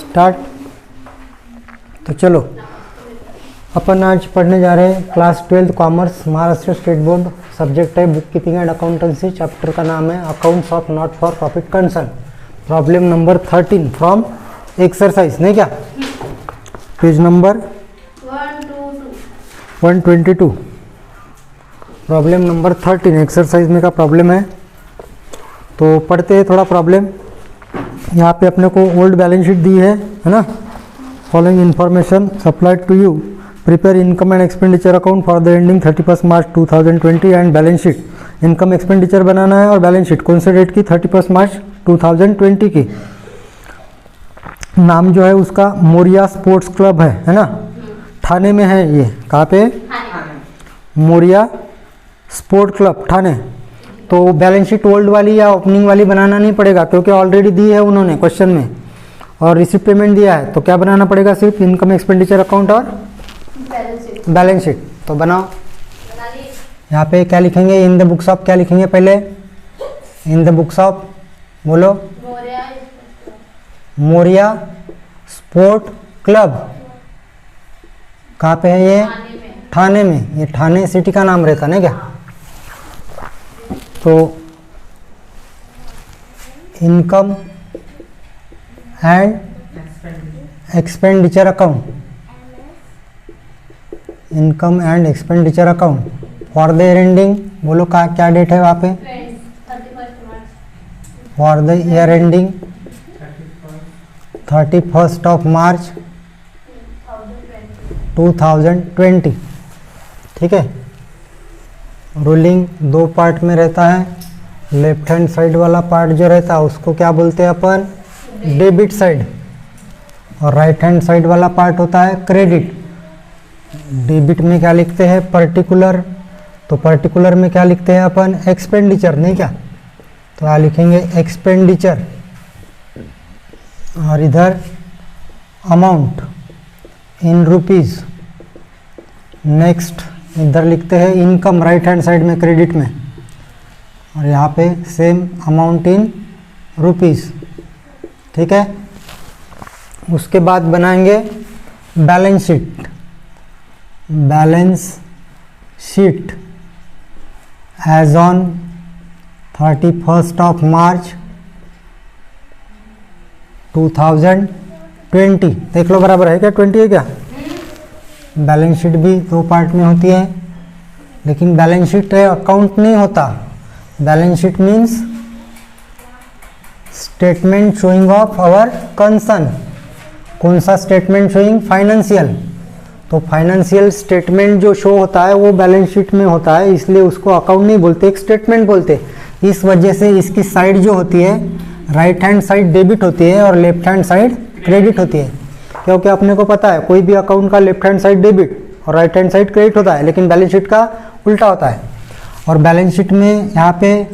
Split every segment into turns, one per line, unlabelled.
Start. तो चलो अपन आज पढ़ने जा रहे हैं class 12 commerce Maharashtra state board. Subject है book keeping and accountancy. Chapter का नाम है accounts of not for profit concern. Problem number 13 from exercise, नहीं क्या, page number 122। Problem number 13 exercise में का प्रॉब्लम है। तो पढ़ते हैं थोड़ा प्रॉब्लम। यहाँ पे अपने को ओल्ड बैलेंस शीट दी है ना। Following information supplied to you. Prepare income and expenditure account for the ending 31 March 2020 and balance sheet. Income expenditure बनाना है और बैलेंस शीट कौन से डेट की, 31 मार्च 2020 की। नाम जो है उसका मोरिया स्पोर्ट्स क्लब है ना। ठाणे में है ये। कहाँ पे? Maurya sport club Thane. तो बैलेंस शीट ओल्ड वाली या ओपनिंग वाली बनाना नहीं पड़ेगा क्योंकि ऑलरेडी दी है उन्होंने क्वेश्चन में और रिसिप्ट पेमेंट दिया है। तो क्या बनाना पड़ेगा, सिर्फ इनकम एक्सपेंडिचर अकाउंट और बैलेंस शीट। तो बनाओ। यहाँ पे क्या लिखेंगे, इन द बुक्स ऑफ क्या लिखेंगे पहले, इन द बुक्स ऑफ बोलो, मोरिया स्पोर्ट क्लब। कहाँ पे है ये? ठाणे में। ये ठाणे सिटी का नाम रहता ना क्या। तो income and expenditure account, income and expenditure account for the year ending, बोलो का क्या डेट है वहाँ पे, for the year ending 31 of March 2020। ठीक है। रूलिंग दो पार्ट में रहता है। लेफ्ट हैंड साइड वाला पार्ट जो रहता है उसको क्या बोलते हैं अपन, डेबिट साइड, और राइट हैंड साइड वाला पार्ट होता है क्रेडिट। डेबिट में क्या लिखते हैं, पर्टिकुलर। तो पर्टिकुलर में क्या लिखते हैं अपन, एक्सपेंडिचर, नहीं क्या। तो यहाँ लिखेंगे एक्सपेंडिचर और इधर अमाउंट इन रुपीज। नेक्स्ट इधर लिखते हैं इनकम राइट हैंड साइड में क्रेडिट में, और यहाँ पे सेम अमाउंट इन रुपीस। ठीक है। उसके बाद बनाएंगे balance sheet. Balance sheet as on 31 of March 2020। देख लो बराबर है क्या, 20 है क्या। बैलेंस शीट भी दो पार्ट में होती है, लेकिन बैलेंस शीट अकाउंट नहीं होता। Balance sheet means statement showing of our concern. कौन सा स्टेटमेंट शोइंग, फाइनेंशियल। तो फाइनेंशियल स्टेटमेंट जो शो होता है वो बैलेंस शीट में होता है, इसलिए उसको अकाउंट नहीं बोलते, एक स्टेटमेंट बोलते। इस वजह से इसकी साइड जो होती है, राइट हैंड साइड डेबिट होती है और लेफ्ट हैंड साइड क्रेडिट होती है। क्योंकि अपने को पता है कोई भी अकाउंट का लेफ्ट हैंड साइड डेबिट और राइट हैंड साइड क्रेडिट होता है, लेकिन बैलेंस शीट का उल्टा होता है। और बैलेंस शीट में यहाँ पे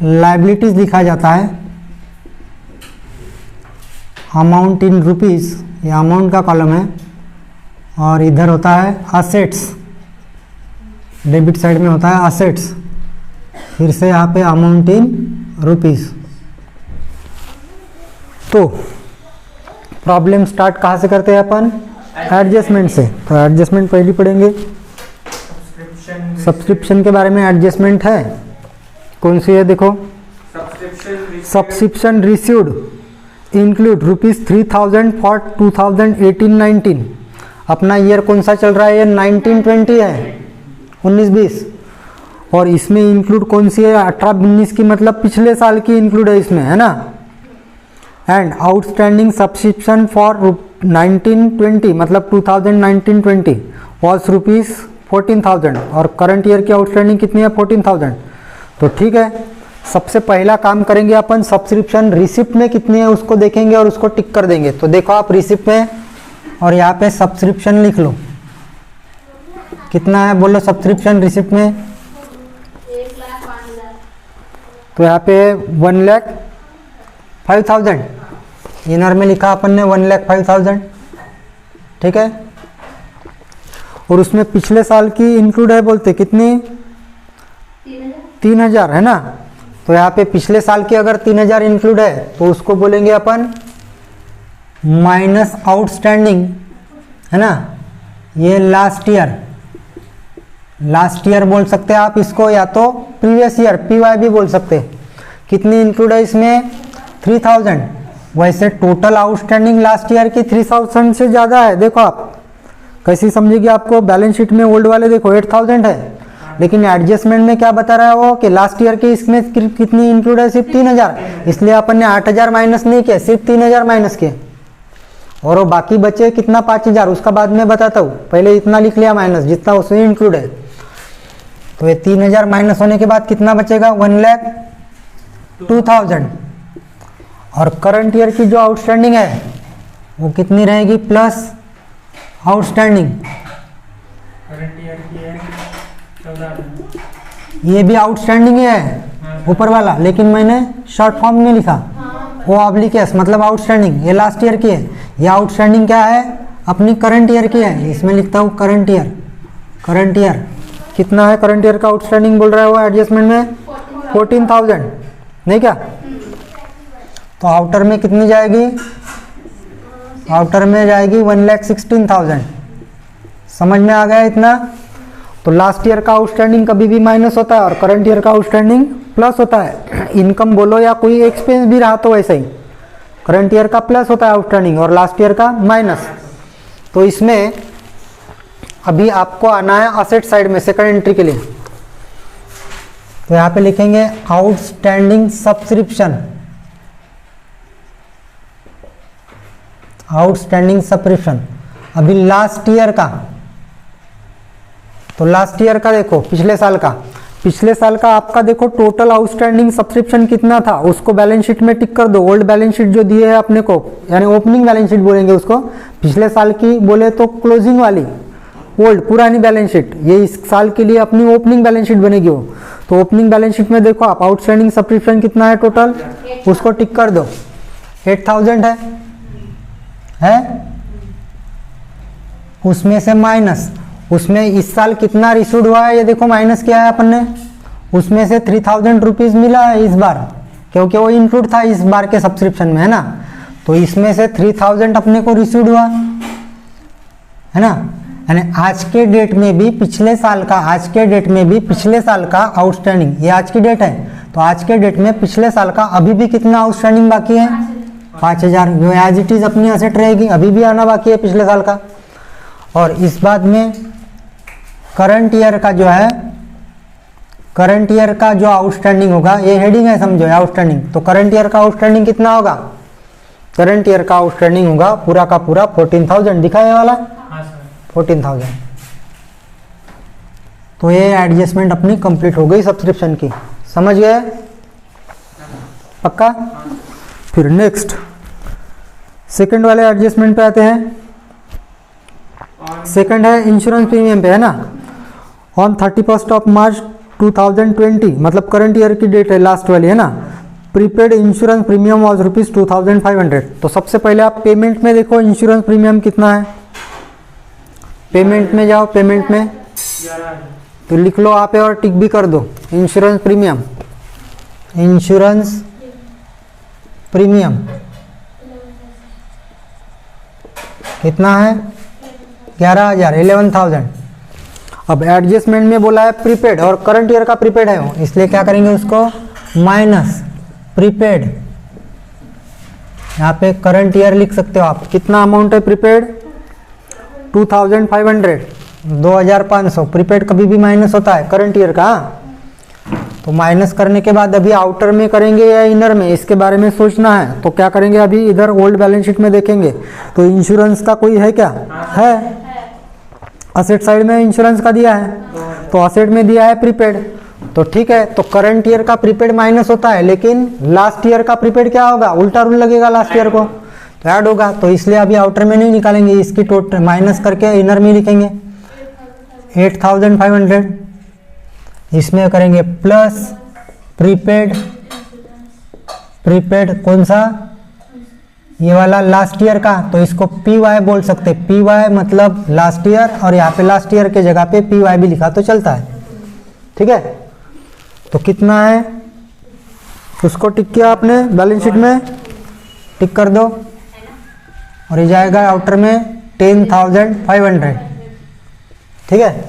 लायबिलिटीज लिखा जाता है, अमाउंट इन रुपीस, ये अमाउंट का कॉलम है, और इधर होता है असेट्स। डेबिट साइड में होता है असेट्स, फिर से यहाँ पे अमाउंट इन रुपीस। तो प्रॉब्लम स्टार्ट कहाँ से करते हैं अपन, एडजस्टमेंट से। तो एडजस्टमेंट पहले पढ़ेंगे। सब्सक्रिप्शन के बारे में एडजस्टमेंट है। कौन सी है, देखो, सब्सक्रिप्शन रिसीव्ड इंक्लूड ₹3000 फॉर 2018-19। अपना ईयर कौन सा चल रहा है, ये 1920 है, 19-20। और इसमें इंक्लूड कौन सी है, 18-19 की, मतलब पिछले साल की इंक्लूड है इसमें, है ना। एंड आउटस्टैंडिंग सब्सक्रिप्शन फॉर 1920 मतलब 2019-20 वॉज ₹14,000 और करंट ईयर की आउटस्टैंडिंग कितनी है, 14,000। तो ठीक है, सबसे पहला काम करेंगे अपन, सब्सक्रिप्शन रिसिप्ट में कितनी है उसको देखेंगे और उसको टिक कर देंगे। तो देखो आप रिसिप्ट में, और यहाँ पे सब्सक्रिप्शन लिख लो, कितना है बोलो सब्सक्रिप्शन रिसिप्ट में। तो यहाँ पे 1,05,000, इनर में लिखा अपन ने 1,05,000। ठीक है। और उसमें पिछले साल की इंक्लूड है बोलते कितनी, 3,000 है ना। तो यहाँ पे पिछले साल की अगर 3,000 इंक्लूड है तो उसको बोलेंगे अपन माइनस आउटस्टैंडिंग, है ना, ये लास्ट ईयर बोल सकते हैं आप इसको, या तो प्रीवियस ईयर PY भी बोल सकते हैं। कितनी इंक्लूड है इसमें? 3000। वैसे टोटल आउटस्टैंडिंग लास्ट ईयर की 3000 से ज़्यादा है। देखो आप कैसी समझेगी आपको, बैलेंस शीट में ओल्ड वाले देखो 8000 है, लेकिन एडजस्टमेंट में क्या बता रहा है वो कि लास्ट ईयर की इसमें कितनी इंक्लूड है? सिर्फ 3000। इसलिए अपन ने 8000 माइनस नहीं किया, सिर्फ 3000 माइनस किए, और वो बाकी बचे कितना 5000, उसका बाद में बताता हूँ। पहले इतना लिख लिया माइनस जितना उसमें इंक्लूड है। तो ये 3000 माइनस होने के बाद कितना बचेगा? 1,02,000। और करंट ईयर की जो आउटस्टैंडिंग है वो कितनी रहेगी? प्लस आउटस्टैंडिंग,
करंट ईयर की है 14,000।
ये भी आउटस्टैंडिंग है ऊपर वाला, लेकिन मैंने शॉर्ट फॉर्म में लिखा, वो ऑब्लिक एस मतलब आउटस्टैंडिंग। ये लास्ट ईयर की है, ये आउटस्टैंडिंग क्या है? अपनी करंट ईयर की है। इसमें लिखता हूँ करंट ईयर कितना है? करंट ईयर का आउटस्टैंडिंग बोल रहा है वो एडजस्टमेंट में 14,000, नहीं क्या? तो आउटर में कितनी जाएगी? आउटर में जाएगी 1,16,000। समझ में आ गया इतना? तो लास्ट ईयर का आउटस्टैंडिंग कभी भी माइनस होता है और करंट ईयर का आउटस्टैंडिंग प्लस होता है। इनकम बोलो या कोई एक्सपेंस भी रहा तो वैसे ही, करंट ईयर का प्लस होता है आउटस्टैंडिंग और लास्ट ईयर का माइनस। तो इसमें अभी आपको आना है असेट साइड में सेकंड एंट्री के लिए। तो यहाँ पे लिखेंगे आउटस्टैंडिंग सब्सक्रिप्शन, आउटस्टैंडिंग सब्सक्रिप्शन अभी लास्ट ईयर का। तो लास्ट ईयर का देखो, पिछले साल का आपका देखो टोटल आउटस्टैंडिंग सब्सक्रिप्शन कितना था, उसको बैलेंस शीट में टिक कर दो। ओल्ड बैलेंस शीट जो दिए है अपने को, यानी ओपनिंग बैलेंस शीट बोलेंगे उसको, पिछले साल की बोले तो क्लोजिंग वाली ओल्ड पुरानी बैलेंस शीट, ये इस साल के लिए अपनी ओपनिंग बैलेंस शीट बनेगी वो। तो ओपनिंग बैलेंस शीट में देखो आप आउटस्टैंडिंग सब्सक्रिप्शन कितना है टोटल, उसको टिक कर दो। 8,000 है उसमें से माइनस, उसमें इस साल कितना रिसीव्ड हुआ है ये देखो, माइनस किया है अपन ने, उसमें से 3,000 रुपीज मिला है इस बार, क्योंकि वो इंक्लूड था इस बार के सब्सक्रिप्शन में, है ना। तो इसमें से 3,000 अपने को रिसीव्ड हुआ, है ना। यानी आज के डेट में भी पिछले साल का, आज के डेट में भी पिछले साल का आउटस्टैंडिंग, ये आज की डेट है, तो आज के डेट में पिछले साल का अभी भी कितना आउटस्टैंडिंग बाकी है? 5,000, जो एज इट इज अपनी असेट रहेगी, अभी भी आना बाकी है पिछले साल का। और इस बात में करंट ईयर का जो है, करंट ईयर का जो आउटस्टैंडिंग होगा, ये हेडिंग है समझो आउटस्टैंडिंग, तो करंट ईयर का आउटस्टैंडिंग कितना होगा? करंट ईयर का आउटस्टैंडिंग होगा पूरा का पूरा 14,000, दिखा है वाला 14,000। तो ये एडजस्टमेंट अपनी कंप्लीट हो गई सब्सक्रिप्शन की, समझ गए? पक्का? फिर नेक्स्ट सेकंड वाले एडजस्टमेंट पे आते हैं। सेकंड है इंश्योरेंस प्रीमियम पे, है ना। ऑन 31 ऑफ मार्च 2020, मतलब करंट ईयर की डेट है लास्ट वाली, है ना। Prepaid insurance premium was ₹2,500। तो सबसे पहले आप पेमेंट में देखो इंश्योरेंस प्रीमियम कितना है, पेमेंट में जाओ, पेमेंट में तो लिख लो आप और टिक भी कर दो इंश्योरेंस प्रीमियम, इंश्योरेंस प्रीमियम कितना है? 11,000, 11,000। अब एडजस्टमेंट में बोला है प्रीपेड और करंट ईयर का प्रीपेड है वो, इसलिए क्या करेंगे उसको माइनस प्रीपेड, यहाँ पे करंट ईयर लिख सकते हो आप। कितना अमाउंट है प्रीपेड? 2,500, 2,500। प्रीपेड कभी भी माइनस होता है करंट ईयर का, तो माइनस करने के बाद अभी आउटर में करेंगे या इनर में, इसके बारे में सोचना है। तो क्या करेंगे, अभी इधर ओल्ड बैलेंस शीट में देखेंगे तो इंश्योरेंस का कोई है क्या? है, असेट साइड में इंश्योरेंस का दिया है, तो असेट में दिया है प्रीपेड, तो ठीक है। तो करंट ईयर का प्रीपेड माइनस होता है, लेकिन लास्ट ईयर का प्रीपेड क्या होगा? उल्टा रूल लगेगा लास्ट ईयर को, तो ऐड होगा। तो इसलिए अभी आउटर में नहीं निकालेंगे, इसकी टोटल माइनस करके इनर में लिखेंगे 8,500। इसमें करेंगे प्लस प्रीपेड, प्रीपेड कौन सा? ये वाला लास्ट ईयर का, तो इसको PY बोल सकते, PY मतलब लास्ट ईयर, और यहाँ पे लास्ट ईयर के जगह पे PY भी लिखा तो चलता है, ठीक है। तो कितना है उसको टिक किया आपने बैलेंस शीट में, टिक कर दो। और ये जाएगा आउटर में 10,500। ठीक है,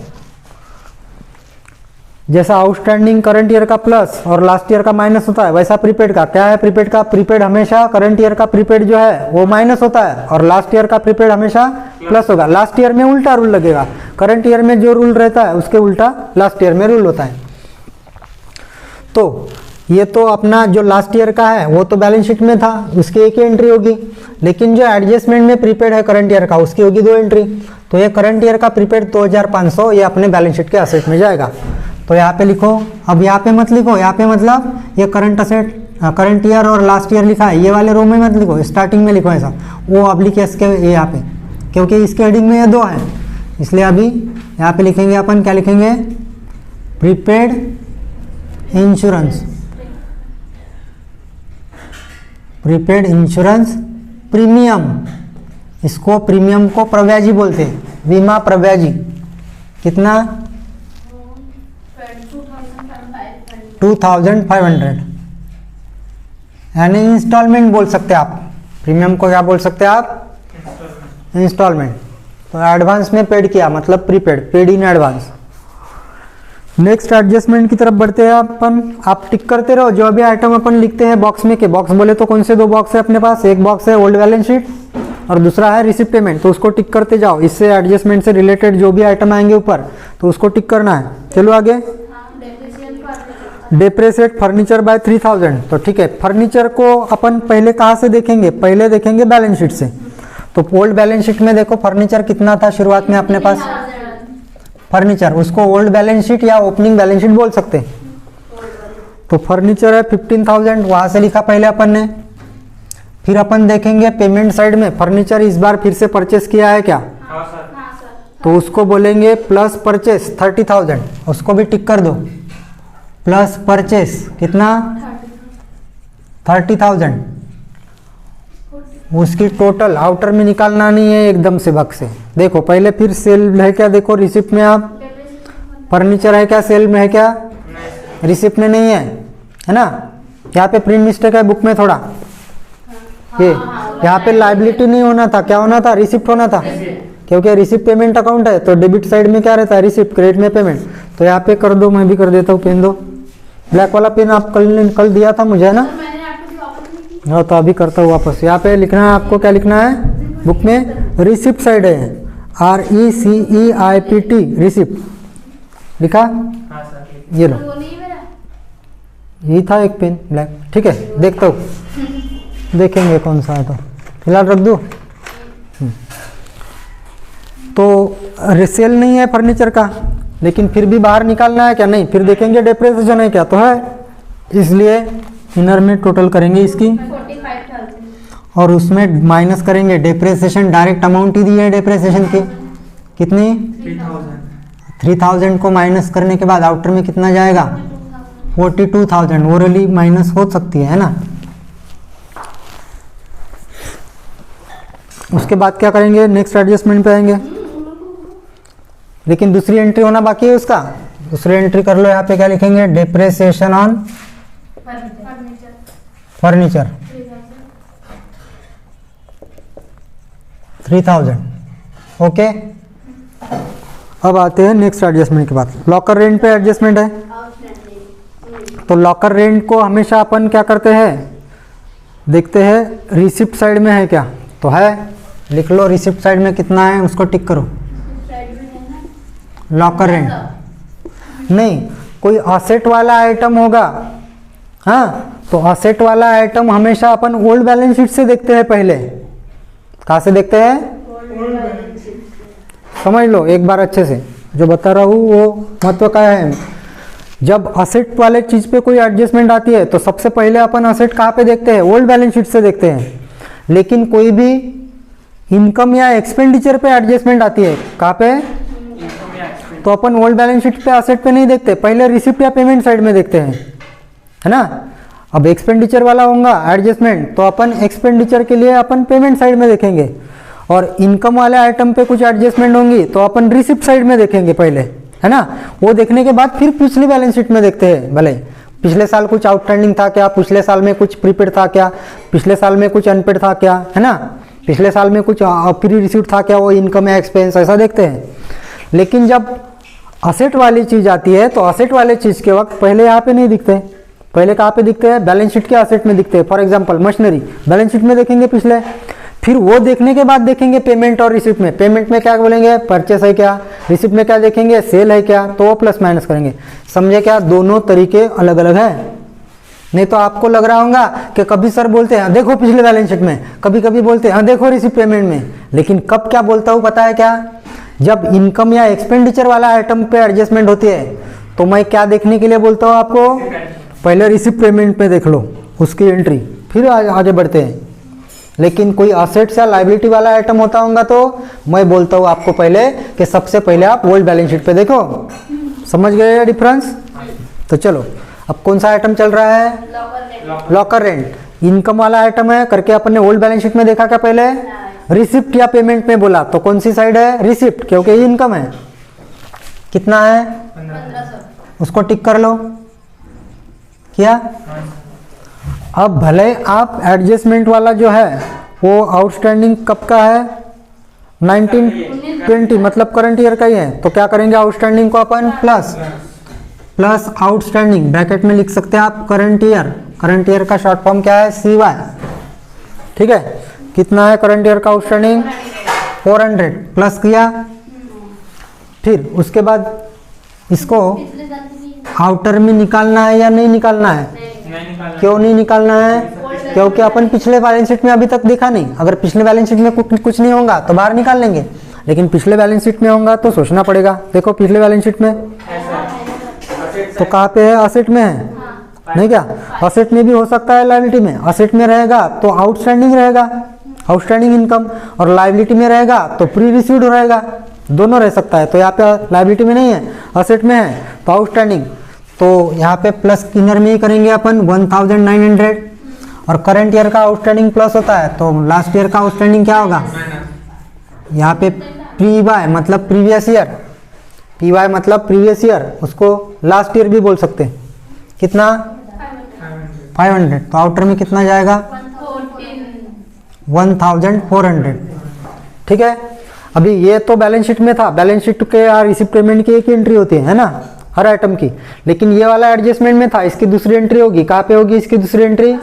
जैसा आउटस्टैंडिंग करंट ईयर का प्लस और लास्ट ईयर का माइनस होता है, वैसा प्रीपेड का क्या है, प्रीपेड का प्रीपेड हमेशा करंट ईयर का प्रीपेड जो है वो माइनस होता है और लास्ट ईयर का प्रीपेड हमेशा प्लस होगा। लास्ट ईयर में उल्टा रूल लगेगा, करंट ईयर में जो रूल रहता है उसके उल्टा लास्ट ईयर में रूल होता है। तो ये तो अपना जो लास्ट ईयर का है वो तो बैलेंस शीट में था, उसकी एक ही एंट्री होगी, लेकिन जो एडजस्टमेंट में प्रीपेड है करंट ईयर का उसकी होगी 2 एंट्री। तो ये करंट ईयर का प्रीपेड 2500 ये अपने बैलेंस शीट के असेट में जाएगा। तो यहाँ पे लिखो, अब यहाँ पे मत लिखो, यहाँ पे मतलब ये करंट असेट करंट ईयर और लास्ट ईयर लिखा है, ये वाले रो में मत लिखो, स्टार्टिंग में लिखो ऐसा, वो अब्लिकेस के यहाँ पे, क्योंकि इसके हेडिंग में ये 2 है, इसलिए अभी यहाँ पे लिखेंगे अपन, क्या लिखेंगे, prepaid insurance, prepaid insurance premium, इसको प्रीमियम को प्रव्याजी बोलते हैं, बीमा प्रव्याजी, कितना 2500, यानी इंस्टॉलमेंट बोल सकते हैं आप, प्रीमियम को क्या बोल सकते हैं आप, इंस्टॉलमेंट। तो एडवांस में पेड किया मतलब prepaid, paid in advance. Next adjustment की तरफ बढ़ते हैं अपन, आप टिक करते रहो जो भी आइटम अपन लिखते हैं बॉक्स में के, बॉक्स बोले तो कौन से 2 बॉक्स है अपने पास, एक बॉक्स है ओल्ड बैलेंस शीट और दूसरा है रिसिप्ट पेमेंट, तो उसको टिक करते जाओ, इससे एडजस्टमेंट से रिलेटेड जो भी आइटम आएंगे ऊपर तो उसको टिक करना है। चलो आगे, डेप्रेसिएट फर्नीचर बाय 3000, तो ठीक है, फर्नीचर को अपन पहले कहाँ से देखेंगे, पहले देखेंगे बैलेंस शीट से। तो ओल्ड बैलेंस शीट में देखो फर्नीचर कितना था शुरुआत में अपने पास, फर्नीचर, उसको ओल्ड बैलेंस शीट या ओपनिंग बैलेंस शीट बोल सकते हैं। तो फर्नीचर है 15,000, वहां से लिखा पहले अपन ने। फिर अपन देखेंगे पेमेंट साइड में फर्नीचर इस बार फिर से परचेस किया है क्या, तो उसको बोलेंगे प्लस परचेस 30,000, उसको भी टिक कर दो, प्लस परचेस कितना 30,000, उसकी टोटल आउटर में निकालना नहीं है एकदम से बक से। देखो पहले फिर सेल है क्या, देखो रिसिप्ट में आप, फर्नीचर है क्या सेल में है क्या, रिसिप्ट में नहीं है ना, यहाँ पे प्रिंट मिस्टेक है बुक में थोड़ा, ये यहाँ पे लाइबिलिटी नहीं होना था, क्या होना था, रिसिप्ट होना था, क्योंकि रिसिप्ट पेमेंट अकाउंट है तो डेबिट साइड में क्या रहता है, रिसिप्ट, क्रेडिट में पेमेंट। तो यहाँ पे कर दो, मैं भी कर देता हूँ, पेन दो, ब्लैक वाला पेन आप कल दिया था मुझे, है ना, हाँ तो अभी करता हूँ वापस। यहाँ पे लिखना है आपको, क्या लिखना है बुक में, रिसिप्ट साइड है, RECEIPT, रिसिप्ट लिखा, ये लो, यही था एक पेन ब्लैक, ठीक है, देखता हूँ, देखेंगे कौन सा है, तो फिलहाल रख दो। तो रिसेल नहीं है फर्नीचर का, लेकिन फिर भी बाहर निकालना है क्या, नहीं, फिर देखेंगे डेप्रिसिएशन है क्या, तो है, इसलिए इनर में टोटल करेंगे इसकी 45,000 और उसमें माइनस करेंगे डेप्रिसिएशन, डायरेक्ट अमाउंट ही दी है डेप्रिसिएशन की, कितनी 3,000 को माइनस करने के बाद आउटर में कितना जाएगा 42,000, ओरली माइनस हो सकती है ना। उसके बाद क्या करेंगे, नेक्स्ट एडजस्टमेंट पे आएंगे, लेकिन दूसरी एंट्री होना बाकी है उसका, दूसरी एंट्री कर लो। यहाँ पे क्या लिखेंगे, डेप्रिसिएशन ऑन फर्नीचर 3,000, ओके। अब आते हैं नेक्स्ट एडजस्टमेंट के बाद, लॉकर रेंट पे एडजस्टमेंट है। तो लॉकर रेंट को हमेशा अपन क्या करते हैं, देखते हैं रिसिप्ट साइड में है क्या, तो है, लिख लो रिसिप्ट साइड में कितना है उसको टिक करो। लॉकर रेंट नहीं, कोई असेट वाला आइटम होगा, हाँ, तो असेट वाला आइटम हमेशा अपन ओल्ड बैलेंस शीट से देखते हैं, पहले कहाँ से देखते हैं, समझ लो एक बार अच्छे से, जो बता रहा हूँ वो महत्व का है। जब असेट वाले चीज पे कोई एडजस्टमेंट आती है तो सबसे पहले अपन असेट कहाँ पे देखते हैं, ओल्ड बैलेंस शीट से देखते हैं। लेकिन कोई भी इनकम या एक्सपेंडिचर पे एडजस्टमेंट आती है, कहाँ पे, तो अपन ओल्ड बैलेंस शीट पे असेट पे नहीं देखते, पहले रिसिप्ट या पेमेंट साइड में देखते हैं, है ना। अब एक्सपेंडिचर वाला होगा एडजस्टमेंट तो अपन एक्सपेंडिचर के लिए अपन पेमेंट साइड में देखेंगे, और इनकम वाले आइटम पे कुछ एडजस्टमेंट होंगी तो अपन रिसिप्ट साइड में देखेंगे पहले, है ना। वो देखने के बाद फिर पिछली बैलेंस शीट में देखते हैं, भले पिछले साल कुछ आउटस्टैंडिंग था क्या, पिछले साल में कुछ प्रीपेड था क्या, पिछले साल में कुछ अनपेड था क्या, है ना। पिछले साल में कुछ प्री रिसीव्ड था क्या, वो इनकम या एक्सपेंस ऐसा देखते हैं। लेकिन जब असेट वाली चीज़ आती है तो असेट वाले चीज़ के वक्त पहले यहाँ पे नहीं दिखते, पहले कहाँ पे दिखते हैं, बैलेंस शीट के असेट में दिखते हैं। For example machinery balance sheet में देखेंगे पिछले, फिर वो देखने के बाद देखेंगे पेमेंट और रिसिप्ट में। पेमेंट में क्या बोलेंगे, परचेस है क्या, रिसिप्ट में क्या देखेंगे, सेल है क्या, तो वो प्लस माइनस करेंगे। समझे क्या, दोनों तरीके अलग अलग है। नहीं तो आपको लग रहा होगा कि कभी सर बोलते हैं देखो पिछले बैलेंस शीट में, कभी कभी बोलते हैं देखो रिसिप्ट पेमेंट में। लेकिन कब क्या बोलता हूँ पता है क्या, जब इनकम या एक्सपेंडिचर वाला आइटम पे एडजस्टमेंट होती है तो मैं क्या देखने के लिए बोलता हूँ आपको, पहले रिसिप्ट पेमेंट पे देख लो उसकी एंट्री, फिर आगे बढ़ते हैं। लेकिन कोई असेट्स या लाइबिलिटी वाला आइटम होता होगा तो मैं बोलता हूँ आपको पहले कि सबसे पहले आप ओल्ड बैलेंस शीट पे देखो। समझ गए डिफरेंस? तो चलो अब कौन सा आइटम चल रहा है, लॉकर रेंट। इनकम वाला आइटम है करके अपन ने ओल्ड बैलेंस शीट में देखा क्या, पहले रिसिप्ट या पेमेंट में बोला तो कौन सी साइड है, रिसिप्ट, क्योंकि ये इनकम है। कितना है, 1500, उसको टिक कर लो। क्या, अब भले आप एडजस्टमेंट वाला जो है वो आउटस्टैंडिंग कब का है, 1920 मतलब करंट ईयर का ही है। तो क्या करेंगे, आउटस्टैंडिंग को अपन प्लस आउटस्टैंडिंग ब्रैकेट में लिख सकते हैं आप करंट ईयर। करंट ईयर का शॉर्ट फॉर्म क्या है, CY। ठीक है, कितना है करंट ईयर का आउटस्टैंडिंग, 400 प्लस किया। फिर उसके बाद इसको आउटर में निकालना है या नहीं निकालना है, क्यों नहीं निकालना है, क्योंकि अपन पिछले बैलेंस शीट में अभी तक देखा नहीं। अगर पिछले बैलेंस शीट में कुछ नहीं होगा तो बाहर निकाल लेंगे, लेकिन पिछले बैलेंस शीट में होगा तो सोचना पड़ेगा। देखो पिछले बैलेंस शीट में तो कहाँ पे है, असेट में है नहीं क्या, असेट में भी हो सकता है, लायबिलिटी में। असेट में रहेगा तो आउटस्टैंडिंग रहेगा, आउटस्टैंडिंग इनकम, और लायबिलिटी में रहेगा तो प्री रिसीव्ड रहेगा, दोनों रह सकता है। तो यहाँ पे लायबिलिटी में नहीं है, असेट में है तो आउटस्टैंडिंग। तो यहाँ पे प्लस इनर में ही करेंगे अपन 1900, और करंट ईयर का आउटस्टैंडिंग प्लस होता है तो लास्ट ईयर का आउटस्टैंडिंग क्या होगा, यहाँ पे PY मतलब प्रीवियस ईयर, PY मतलब प्रीवियस ईयर, उसको लास्ट ईयर भी बोल सकते हैं। कितना, 500, तो आउटर में कितना जाएगा, 1400। ठीक है, अभी ये तो बैलेंस शीट में था, बैलेंस शीट के या रिसिप्ट पेमेंट की एक एंट्री होती है ना हर आइटम की। लेकिन ये वाला एडजस्टमेंट में था, इसकी दूसरी एंट्री होगी, कहाँ पे होगी इसकी दूसरी एंट्री,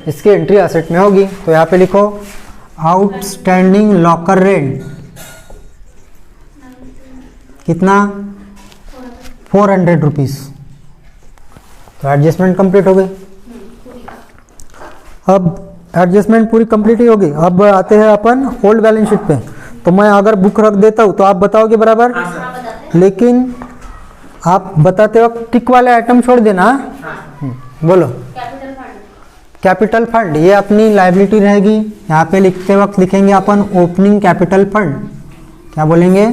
इसकी एंट्री असेट में होगी। तो यहाँ पे लिखो आउटस्टैंडिंग लॉकर रेंट कितना, 400 रुपीज़। तो एडजस्टमेंट कंप्लीट हो गई। अब एडजस्टमेंट पूरी कंप्लीट ही होगी। अब आते हैं अपन ओल्ड बैलेंस शीट पे। तो मैं अगर बुक रख देता हूँ तो आप बताओगे बराबर, लेकिन आप बताते वक्त टिक वाले आइटम छोड़ देना। बोलो, कैपिटल फंड, ये अपनी लायबिलिटी रहेगी। यहाँ पे लिखते वक्त लिखेंगे अपन ओपनिंग कैपिटल फंड। क्या बोलेंगे,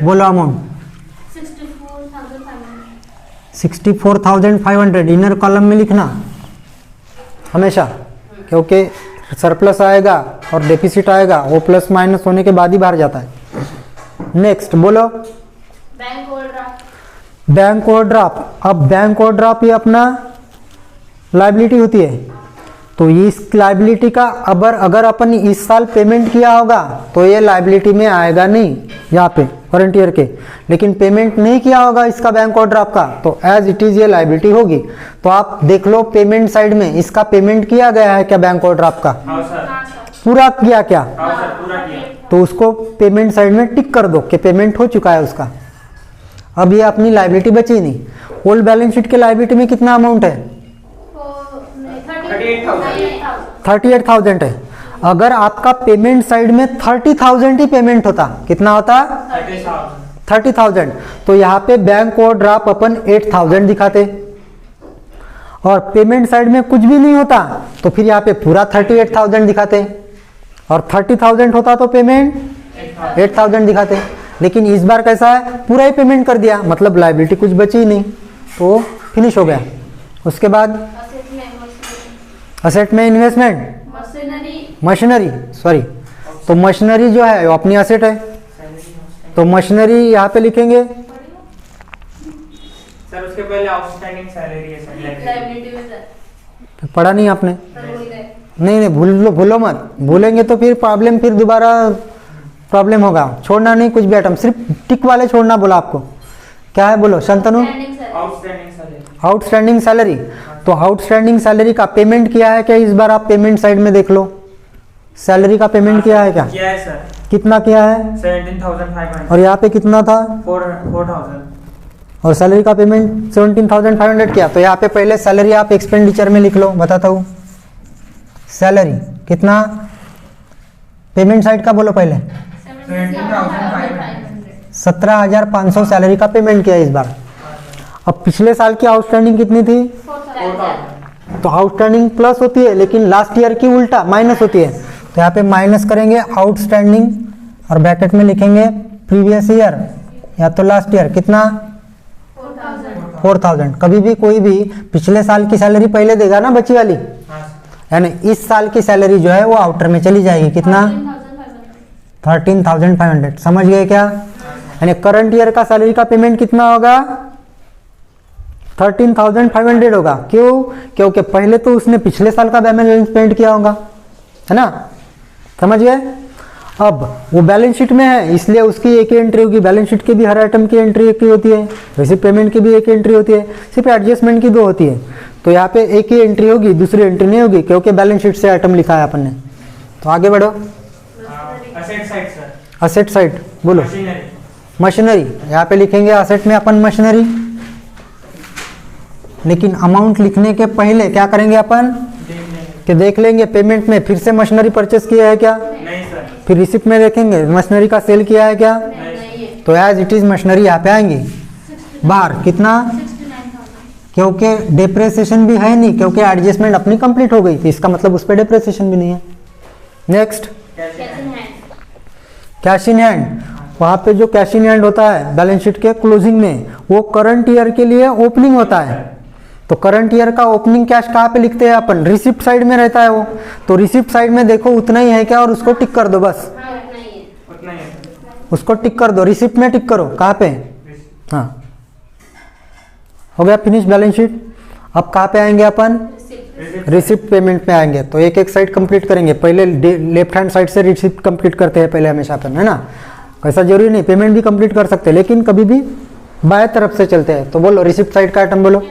बोलो अमाउंट, 64,500 इनर कॉलम में लिखना हमेशा, क्योंकि सरप्लस आएगा और डेफिसिट आएगा, वो प्लस माइनस होने के बाद ही बाहर जाता है। नेक्स्ट बोलो, बैंक ओवरड्राफ्ट। अब बैंक ओवरड्राफ्ट ये अपना लायबिलिटी होती है। तो इस लायबिलिटी का अगर अपन इस साल पेमेंट किया होगा तो ये लायबिलिटी में आएगा नहीं यहाँ पे करंट ईयर के, लेकिन पेमेंट नहीं किया होगा इसका बैंक ओवरड्राफ्ट का तो एज इट इज ये लायबिलिटी होगी। तो आप देख लो पेमेंट साइड में इसका पेमेंट किया गया है क्या बैंक ओवरड्राफ्ट का, पूरा किया क्या, तो उसको पेमेंट साइड में टिक कर दो कि पेमेंट हो चुका है उसका। अब ये अपनी लायबिलिटी बची नहीं। ओल्ड बैलेंस शीट के लायबिलिटी में कितना अमाउंट है, 38,000 है। अगर आपका पेमेंट साइड में 30,000 ही पेमेंट होता, कितना होता, 30,000, तो यहाँ पे बैंक ओवरड्राफ्ट अपन 8,000 दिखाते, और पेमेंट साइड में कुछ भी नहीं होता तो फिर यहाँ पे पूरा 38,000 दिखाते, और 30,000 होता तो पेमेंट 8,000 दिखाते। लेकिन इस बार कैसा है, पूरा ही पेमेंट कर दिया, मतलब लायबिलिटी कुछ बची ही नहीं, तो फिनिश हो गया। उसके बाद असेट में इन्वेस्टमेंट, मशीनरी, सॉरी, तो मशीनरी जो है वो अपनी असेट है, तो मशीनरी यहाँ पे लिखेंगे।
सर उसके पहले आउटस्टैंडिंग सैलरी है सर,
पढ़ा नहीं आपने, नहीं नहीं, भूलो मत, भूलेंगे तो फिर प्रॉब्लम, फिर दोबारा प्रॉब्लम होगा। छोड़ना नहीं कुछ भी आइटम, सिर्फ टिक वाले छोड़ना बोला आपको। क्या है बोलो Shantanu?
Outstanding salary.
Outstanding salary. तो आउटस्टैंडिंग सैलरी का पेमेंट किया है क्या इस बार? आप पेमेंट साइड में देख लो, सैलरी का पेमेंट किया है क्या?
किया है सर,
कितना किया है?
17,500
और यहाँ पे कितना था?
4,000।
और सैलरी का पेमेंट 17,500 किया। तो यहाँ पे पहले सैलरी आप एक्सपेंडिचर में लिख लो, बताता हूँ। सैलरी कितना? पेमेंट साइड का बोलो पहले। 17,500 सैलरी का पेमेंट किया इस बार। अब पिछले साल की आउटस्टैंडिंग कितनी थी?
4,000।
तो आउटस्टैंडिंग प्लस होती है, लेकिन लास्ट ईयर की उल्टा माइनस होती है। तो यहाँ पे माइनस करेंगे आउटस्टैंडिंग और ब्रैकेट में लिखेंगे प्रीवियस ईयर या तो लास्ट ईयर। कितना? 4,000। कभी भी कोई भी पिछले साल की सैलरी पहले देगा ना बची वाली, यानी इस साल की सैलरी जो है वो आउटर में चली जाएगी। कितना? 13,500। समझ गए क्या? यानी करंट ईयर का सैलरी का पेमेंट कितना होगा? 13,500 होगा। क्यों? क्योंकि पहले तो उसने पिछले साल का बैलेंस पेमेंट किया होगा, है ना? समझ गए? अब वो बैलेंस शीट में है, इसलिए उसकी एक ही एंट्री होगी। बैलेंस शीट की भी हर आइटम की एंट्री एक ही होती है, वैसे पेमेंट की भी एक ही एंट्री होती है, सिर्फ एडजस्टमेंट की दो होती है। तो यहाँ पे एक ही एंट्री होगी, दूसरी एंट्री नहीं होगी, क्योंकि बैलेंस शीट से आइटम लिखा है अपन ने। तो आगे बढ़ो।
Asset side sir.
Asset side बोलो।
मशीनरी।
मशीनरी, यहाँ पे लिखेंगे असेट में अपन मशीनरी, लेकिन अमाउंट लिखने के पहले क्या करेंगे अपन कि देख लेंगे पेमेंट में फिर से मशीनरी परचेस किया है क्या,
नहीं सर।
फिर रिसिप्ट में देखेंगे मशीनरी का सेल किया है क्या, तो एज इट इज मशीनरी यहाँ पे आएंगी बाहर। कितना? क्योंकि डेप्रेसिएशन भी है नहीं, क्योंकि एडजस्टमेंट अपनी कंप्लीट हो गई थी, इसका मतलब उस पर डेप्रेसिएशन भी नहीं है। Next, cash in hand. वहाँ पे जो कैश इन हैंड होता है बैलेंस शीट के क्लोजिंग में, वो करंट ईयर के लिए ओपनिंग होता है। तो करंट ईयर का ओपनिंग कैश कहाँ पे लिखते हैं अपन? रिसिप्ट साइड में रहता है वो। तो रिसिप्ट साइड में देखो उतना ही है क्या, और उसको टिक कर दो बस,
उतना ही है सर।
उसको टिक कर दो, रिसिप्ट में टिक करो। कहाँ पे? हाँ, हो गया फिनिश बैलेंस शीट। अब कहाँ पे आएंगे अपन? रिसिप्ट पेमेंट में आएंगे। तो एक एक साइड कंप्लीट करेंगे, पहले लेफ्ट हैंड साइड से रिसिप्ट कंप्लीट करते हैं पहले हमेशा अपन, है ना? ऐसा जरूरी नहीं, पेमेंट भी कंप्लीट कर सकते हैं, लेकिन कभी भी बाएं तरफ से चलते हैं। तो बोलो रिसिप्ट साइड का आइटम बोलो।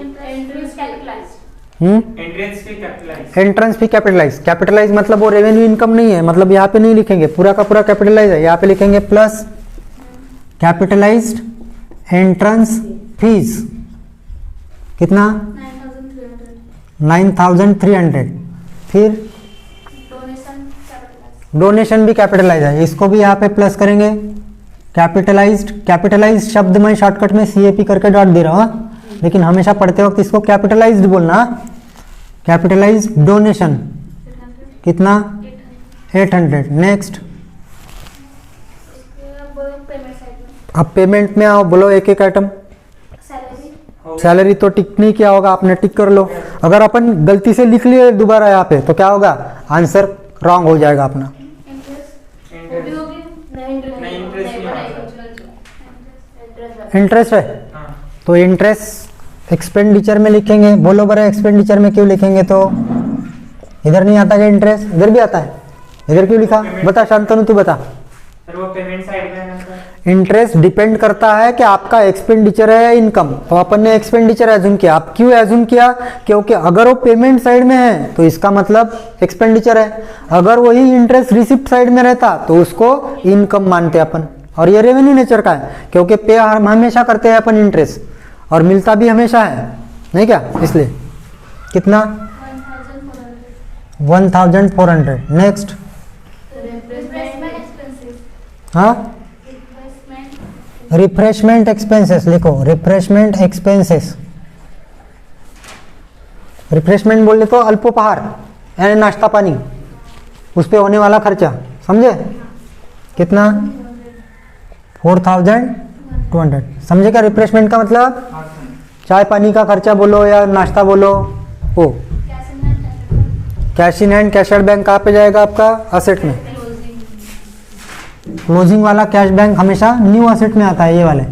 Entrance fee capitalise. कैपिटलाइज मतलब वो रेवेन्यू इनकम नहीं है, मतलब यहाँ पे नहीं लिखेंगे, पूरा का पूरा कैपिटलाइज है। यहाँ पे लिखेंगे प्लस कैपिटलाइज्ड एंट्रेंस फीस। कितना? 9,300। फिर डोनेशन भी कैपिटलाइज है, इसको भी यहाँ पे प्लस करेंगे। कैपिटलाइज्ड, कैपिटलाइज्ड शब्द मैं शॉर्टकट में CAP करके डॉट दे रहा हूँ, लेकिन हमेशा पढ़ते वक्त इसको कैपिटलाइज्ड बोलना। कैपिटलाइज्ड डोनेशन कितना? 800। नेक्स्ट, अब पेमेंट में आओ, बोलो एक एक आइटम। सैलरी तो टिक नहीं किया होगा आपने, टिक कर लो। अगर अपन गलती से लिख लिए दोबारा यहाँ पे तो क्या होगा? आंसर रॉन्ग हो जाएगा अपना। इंटरेस्ट है, तो इंटरेस्ट एक्सपेंडिचर में लिखेंगे। बोलो बड़ा, एक्सपेंडिचर में क्यों लिखेंगे? तो इधर नहीं आता क्या इंटरेस्ट? इधर भी आता है, इधर क्यों लिखा? बता शांतनु, तू बता।
सर वो पेमेंट साइड में है सर।
इंटरेस्ट डिपेंड करता है कि आपका एक्सपेंडिचर है या इनकम। तो अपन ने एक्सपेंडिचर एज्यूम किया। आप क्यों एज्यूम किया? क्योंकि अगर वो पेमेंट साइड में है तो इसका मतलब एक्सपेंडिचर है, अगर वही इंटरेस्ट रिसिप्ट साइड में रहता तो उसको इनकम मानते अपन। और ये रेवेन्यू नेचर का है, क्योंकि पे हम हमेशा करते हैं अपन इंटरेस्ट, और मिलता भी हमेशा है, नहीं क्या? इसलिए कितना? 1,400। नेक्स्ट, हाँ, रिफ्रेशमेंट एक्सपेंसेस लिखो। रिफ्रेशमेंट एक्सपेंसेस, रिफ्रेशमेंट बोले तो अल्पोपहार यानी नाश्ता पानी, उस पे होने वाला खर्चा, समझे? कितना? 4,200। समझे क्या रिफ्रेशमेंट का मतलब? चाय पानी का खर्चा बोलो या नाश्ता बोलो, वो cash in hand. Cash bank कहाँ पे जाएगा आपका? असेट में। क्लोजिंग वाला कैश बैंक हमेशा न्यू असेट में आता है, ये वाले।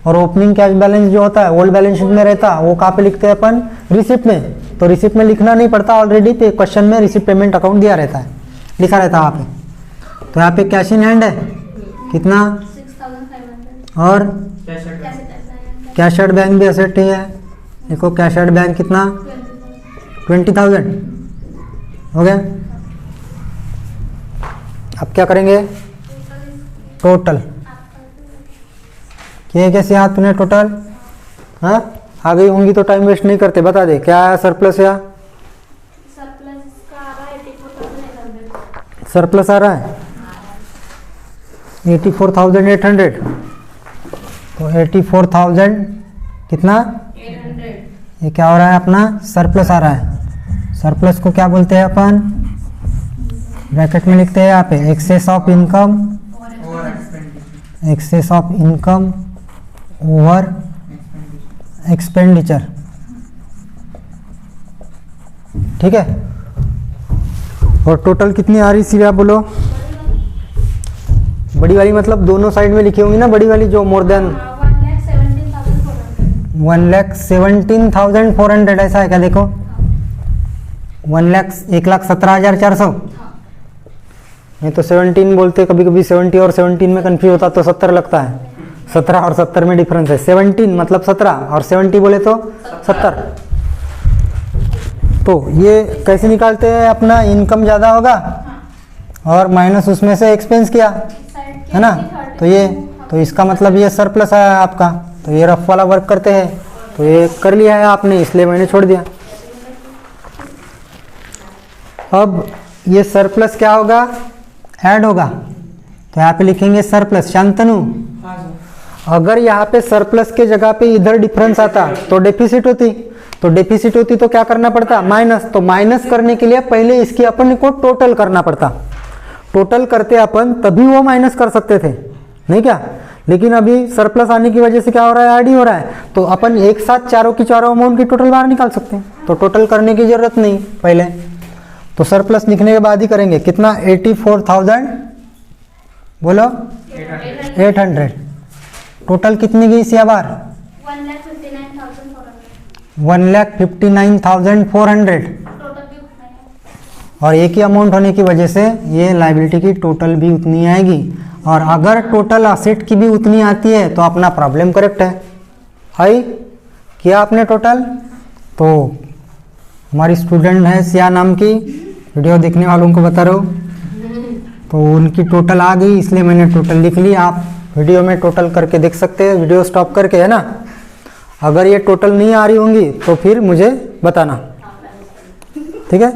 और ओपनिंग कैश बैलेंस जो होता है ओल्ड बैलेंस शीट में रहता है, वो कहाँ पे लिखते हैं अपन? रिसिप्ट में। तो रिसिप्ट में लिखना नहीं पड़ता, ऑलरेडी पे क्वेश्चन में रिसिप्ट पेमेंट अकाउंट दिया रहता है, लिखा रहता है वहाँ पे। तो यहाँ पे कैश इन हैंड है कितना,
6,500
और
cash advance
cash at bank भी एसेट ही है। देखो कैश एट बैंक कितना, 20,000 हो गया। अब क्या करेंगे, टोटल किए कैसे हाथ तूने टोटल, हाँ आ गई होंगी तो टाइम वेस्ट नहीं करते, बता दे क्या आया सरप्लस, या
सरप्लस का आ रहा है 84,800।
सरप्लस आ रहा है 84,800। तो 84,000 कितना,
800।
ये क्या हो रहा है अपना, सरप्लस आ रहा है। सरप्लस को क्या बोलते हैं अपन, ब्रैकेट में लिखते हैं यहाँ पे excess of income,
over expenditure,
excess of income over expenditure, ठीक है। और टोटल कितनी आ रही सी, आप बोलो, बड़ी वाली मतलब दोनों साइड में लिखी होंगी ना, बड़ी वाली जो मोर देन
1,17,400।
1,17,400, ऐसा है क्या, देखो 1,17,400, नहीं तो 17 बोलते, कभी कभी 70 और 17 में कंफ्यूज होता तो 70 लगता है, 17 और 70 में डिफरेंस है। 17 मतलब 17 और 70 बोले तो 70। तो ये कैसे निकालते हैं, अपना इनकम ज़्यादा होगा और माइनस उसमें से एक्सपेंस किया, है ना, तो ये, तो इसका मतलब ये सरप्लस आया आपका। तो ये रफ वाला वर्क करते हैं, तो ये कर लिया है आपने, इसलिए मैंने छोड़ दिया। अब ये सरप्लस क्या होगा, ऐड होगा, तो यहाँ पे लिखेंगे सरप्लस। शांतनु,
हाँ सर,
अगर यहाँ पे सरप्लस के जगह पे इधर डिफरेंस आता तो डेफिसिट होती, तो डेफिसिट होती तो क्या करना पड़ता, माइनस। तो माइनस करने के लिए पहले इसकी अपन को टोटल करना पड़ता, टोटल करते अपन तभी वो माइनस कर सकते थे, नहीं क्या। लेकिन अभी सरप्लस आने की वजह से क्या हो रहा है, ऐड ही हो रहा है, तो अपन एक साथ चारों की चारों अमाउंट की टोटल बाहर निकाल सकते हैं, तो टोटल करने की जरूरत नहीं पहले। तो सरप्लस लिखने के बाद ही करेंगे, कितना 84,000 बोलो 800। टोटल कितनी गई सी बार,
1,59,400।
1,59,400।
टोटल भी उतना ही है।
और एक ही अमाउंट होने की वजह से ये लाइबिलिटी की टोटल भी उतनी आएगी, और अगर टोटल असेट की भी उतनी आती है तो अपना प्रॉब्लम करेक्ट है। आई किया आपने टोटल, तो हमारी स्टूडेंट है सिया नाम की, वीडियो देखने वालों को बता रहा हूँ, तो उनकी टोटल आ गई, इसलिए मैंने टोटल लिख ली। आप वीडियो में टोटल करके देख सकते हैं, वीडियो स्टॉप करके, है ना। अगर ये टोटल नहीं आ रही होंगी तो फिर मुझे बताना, ठीक है।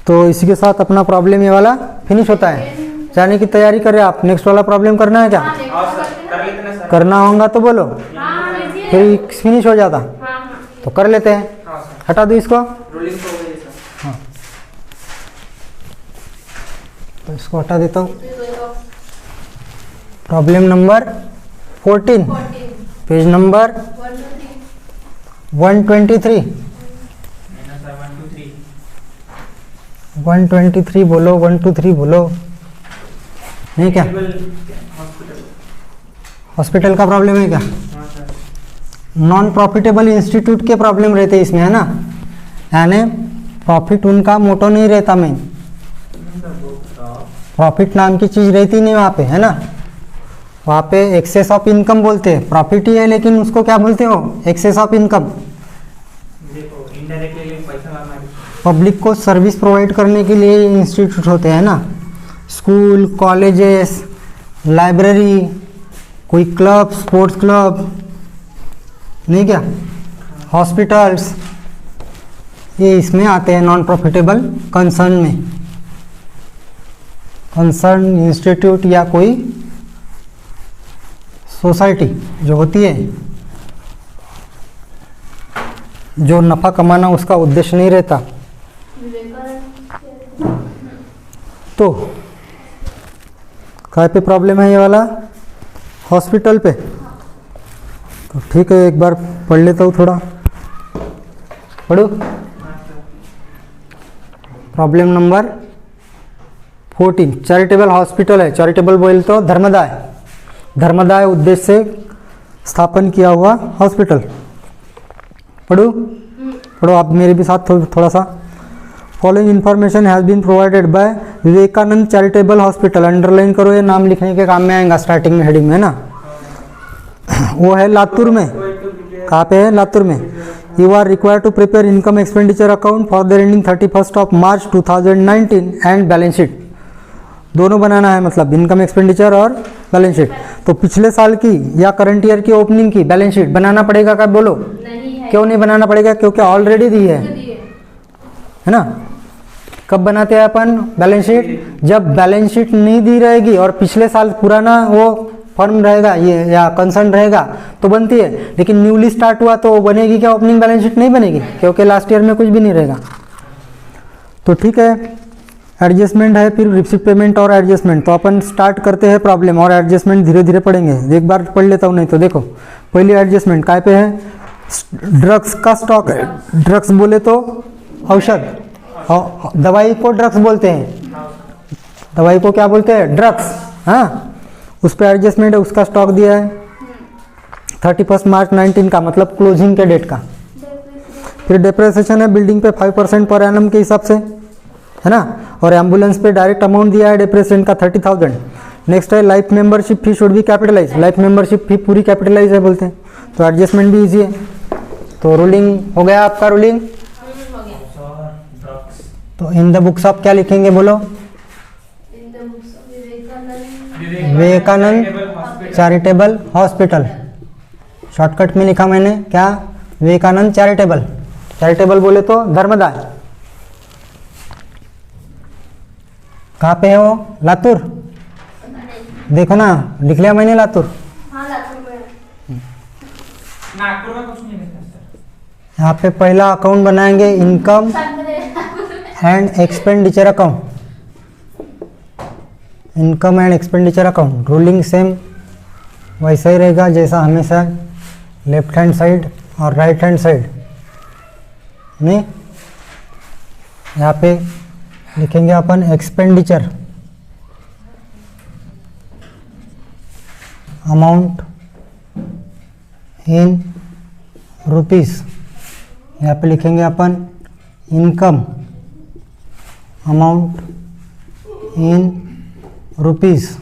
तो इसी के साथ अपना प्रॉब्लम ये वाला फिनिश होता है। जाने की तैयारी कर रहे हैं आप, नेक्स्ट वाला प्रॉब्लम करना है क्या,
हाँ सर, कर लेते ना सर,
करना होगा तो बोलो,
हाँ लीजिए।
फिर फिनिश हो जाता,
हाँ
तो कर लेते हैं।
हाँ सर,
हटा दो इसको,
रूलिंग तो हो गई सर,
हाँ तो इसको हटा देता हूँ। Problem number 14, page number 123।
मैंने सर 1 2 3
123 बोलो, 123 बोलो, नहीं क्या,
हॉस्पिटल,
हॉस्पिटल का प्रॉब्लम है क्या,
हाँ सर,
नॉन प्रॉफिटेबल इंस्टीट्यूट के प्रॉब्लम रहते हैं इसमें, है ना, यानी प्रॉफिट उनका मोटो नहीं रहता, में प्रॉफिट नाम की चीज़ रहती नहीं वहाँ पे, है ना। वहाँ पे एक्सेस ऑफ इनकम बोलते हैं, प्रॉफिट ही है लेकिन उसको क्या बोलते हो, एक्सेस ऑफ इनकम।
देखो इनडायरेक्टली पैसा लाना है,
पब्लिक को सर्विस प्रोवाइड करने के लिए इंस्टीट्यूट होते हैं ना, स्कूल, कॉलेजेस, लाइब्रेरी, कोई क्लब, स्पोर्ट्स क्लब, नहीं क्या, हॉस्पिटल्स, ये इसमें आते हैं नॉन प्रॉफिटेबल कंसर्न में। कंसर्न इंस्टीट्यूट या कोई सोसाइटी जो होती है, जो नफ़ा कमाना उसका उद्देश्य नहीं रहता। तो काय पे प्रॉब्लम है ये वाला, हॉस्पिटल पे। तो ठीक है, एक बार पढ़ लेता हूँ, थोड़ा पढ़ो। प्रॉब्लम नंबर 14, चैरिटेबल हॉस्पिटल है, चैरिटेबल बोल तो धर्मदाय, धर्मदाय उद्देश्य से स्थापन किया हुआ हॉस्पिटल। पढ़ो पढ़ो आप मेरे भी साथ थोड़ा सा। Following information has been provided by Vivekananda charitable hospital, underline करो, ये नाम लिखने के काम में आएगा स्टार्टिंग में हेडिंग में, है ना। वो है लातूर में। कहाँ पे है? लातूर में। You are required to prepare income expenditure account for the ending 31 March 2019 and balance sheet, दोनों बनाना है, मतलब इनकम एक्सपेंडिचर और बैलेंस शीट। तो पिछले साल की या करंट ईयर की ओपनिंग की बैलेंस शीट बनाना पड़ेगा क्या? बोलो
नहीं है।
क्यों नहीं बनाना पड़ेगा? क्योंकि ऑलरेडी दी है ना। कब बनाते हैं अपन बैलेंस शीट? जब बैलेंस शीट नहीं दी रहेगी और पिछले साल पुराना वो फर्म रहेगा ये या कंसर्न रहेगा तो बनती है, लेकिन न्यूली स्टार्ट हुआ तो बनेगी क्या? ओपनिंग बैलेंस शीट नहीं बनेगी, क्योंकि लास्ट ईयर में कुछ भी नहीं रहेगा। तो ठीक है, एडजस्टमेंट है, फिर रिसिप्ट पेमेंट और एडजस्टमेंट। तो अपन स्टार्ट करते हैं प्रॉब्लम और एडजस्टमेंट धीरे धीरे पढ़ेंगे। एक बार पढ़ लेता हूँ, नहीं तो देखो पहली एडजस्टमेंट काय पे है? ड्रग्स का स्टॉक है। ड्रग्स बोले तो औषध, दवाई को ड्रग्स बोलते हैं, दवाई को क्या बोलते हैं? ड्रग्स। हाँ, उस पर एडजस्टमेंट है, उसका स्टॉक दिया है 31 मार्च 19 का, मतलब क्लोजिंग के डेट का। फिर डेप्रिसिएशन है बिल्डिंग पे 5% पर एनम के हिसाब से, है ना। और एम्बुलेंस पे डायरेक्ट अमाउंट दिया है डेप्रिसिएशन का 30,000। नेक्स्ट है life membership fee should be capitalize, life membership fee पूरी कैपिटलाइज है बोलते हैं, तो एडजस्टमेंट भी इजी है। तो रूलिंग हो गया आपका रूलिंग। तो इन द बुक्स आप क्या लिखेंगे बोलो? विवेकानंद चैरिटेबल हॉस्पिटल, शॉर्टकट में लिखा मैंने क्या? विवेकानंद चैरिटेबल। चैरिटेबल बोले तो धर्मदाय। कहाँ पे है वो? लातूर। देखो ना, लिख लिया मैंने लातूर।
हाँ, लातूर में।
नागपुर में कुछ नहीं लिखा सर।
यहाँ पे पहला अकाउंट बनाएंगे income and expenditure account, income and expenditure account. Ruling same वैसा ही रहेगा जैसा हमेशा, लेफ्ट हैंड साइड और राइट हैंड साइड नहीं। यहाँ पे लिखेंगे अपन एक्सपेंडिचर अमाउंट इन रुपीस, यहाँ पे लिखेंगे अपन इनकम अमाउंट इन रुपीस।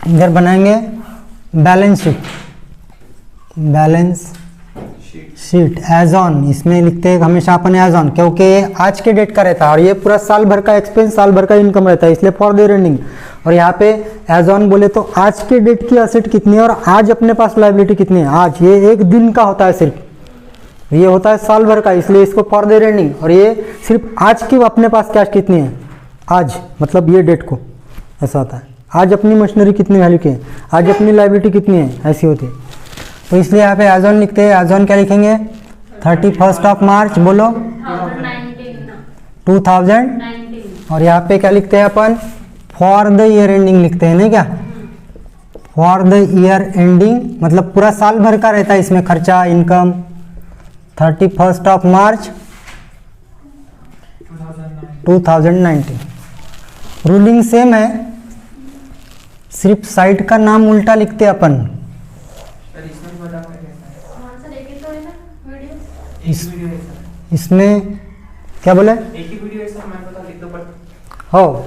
इधर बनाएंगे balance sheet, balance sheet as on, इसमें लिखते हैं हमेशा अपन एज ऑन, क्योंकि ये आज के डेट का रहता है और ये पूरा साल भर का एक्सपेंस, साल भर का इनकम रहता है, इसलिए फॉर द एंडिंग। और यहाँ पे एज ऑन बोले तो आज के डेट की असेट कितनी है और आज अपने पास लायबिलिटी कितनी है। आज ये एक दिन का होता है सिर्फ, ये होता है साल भर का, इसलिए इसको फॉर द एंडिंग। और ये सिर्फ आज की अपने पास कैश कितनी है, आज मतलब ये डेट को, ऐसा होता है। आज अपनी मशीनरी कितनी वैल्यू की है, आज अपनी लायबिलिटी कितनी है, ऐसी होती है। तो इसलिए यहाँ पे एज ऑन लिखते हैं। एज ऑन क्या लिखेंगे? 31 मार्च बोलो 2019। और यहाँ पे क्या लिखते हैं अपन? फॉर द ईयर एंडिंग लिखते हैं, नहीं क्या? फॉर द ईयर एंडिंग मतलब पूरा साल भर का रहता है इसमें खर्चा, इनकम। 31 मार्च 2019। रूलिंग सेम है, सिर्फ साइट का नाम उल्टा लिखते हैं अपन।
सर इसमें बता कैसा है?
इस
वीडियो है सर।
इसमें क्या बोले?
एक ही वीडियो है सर, मैं बता लिख दो पर।
हो,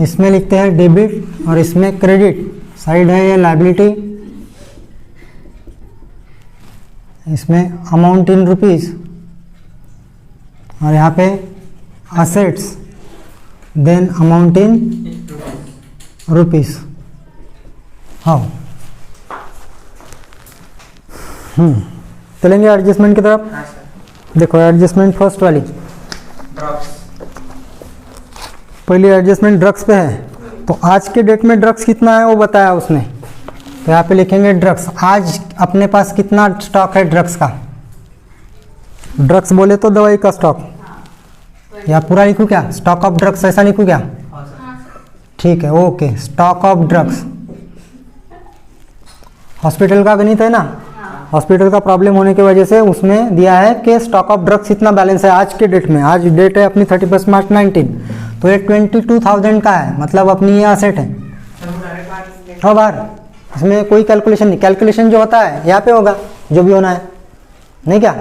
इसमें लिखते हैं डेबिट और इसमें क्रेडिट। साइड है ये लायबिलिटी, इसमें अमाउंट इन रुपीस और यहाँ पे assets, then amount in rupees. हाँ, चलेंगे एडजस्टमेंट की तरफ।
हाँ सर।
देखो एडजस्टमेंट फर्स्ट वाली,
ड्रग्स।
पहली एडजस्टमेंट ड्रग्स पे है। तो आज के डेट में ड्रग्स कितना है वो बताया उसने, तो यहाँ पे लिखेंगे ड्रग्स। आज अपने पास कितना स्टॉक है ड्रग्स का? ड्रग्स बोले तो दवाई का स्टॉक, या पूरा लिखूँ क्या? स्टॉक ऑफ ड्रग्स ऐसा लिखूँ क्या?
हाँ सर।
ठीक है, okay. Stock of drugs hospital का गणित है ना, हॉस्पिटल का प्रॉब्लम होने की वजह से उसमें दिया है कि स्टॉक ऑफ ड्रग्स इतना बैलेंस है आज के डेट में। आज डेट है अपनी 31 मार्च 19, तो ये 22,000 का है, मतलब अपनी ये असेट है।
सर वो डायरेक्ट बाहर
हाँ बाहर, इसमें कोई कैलकुलेशन नहीं, कैलकुलेशन जो होता है यहाँ पे होगा, जो भी होना है। नहीं क्या?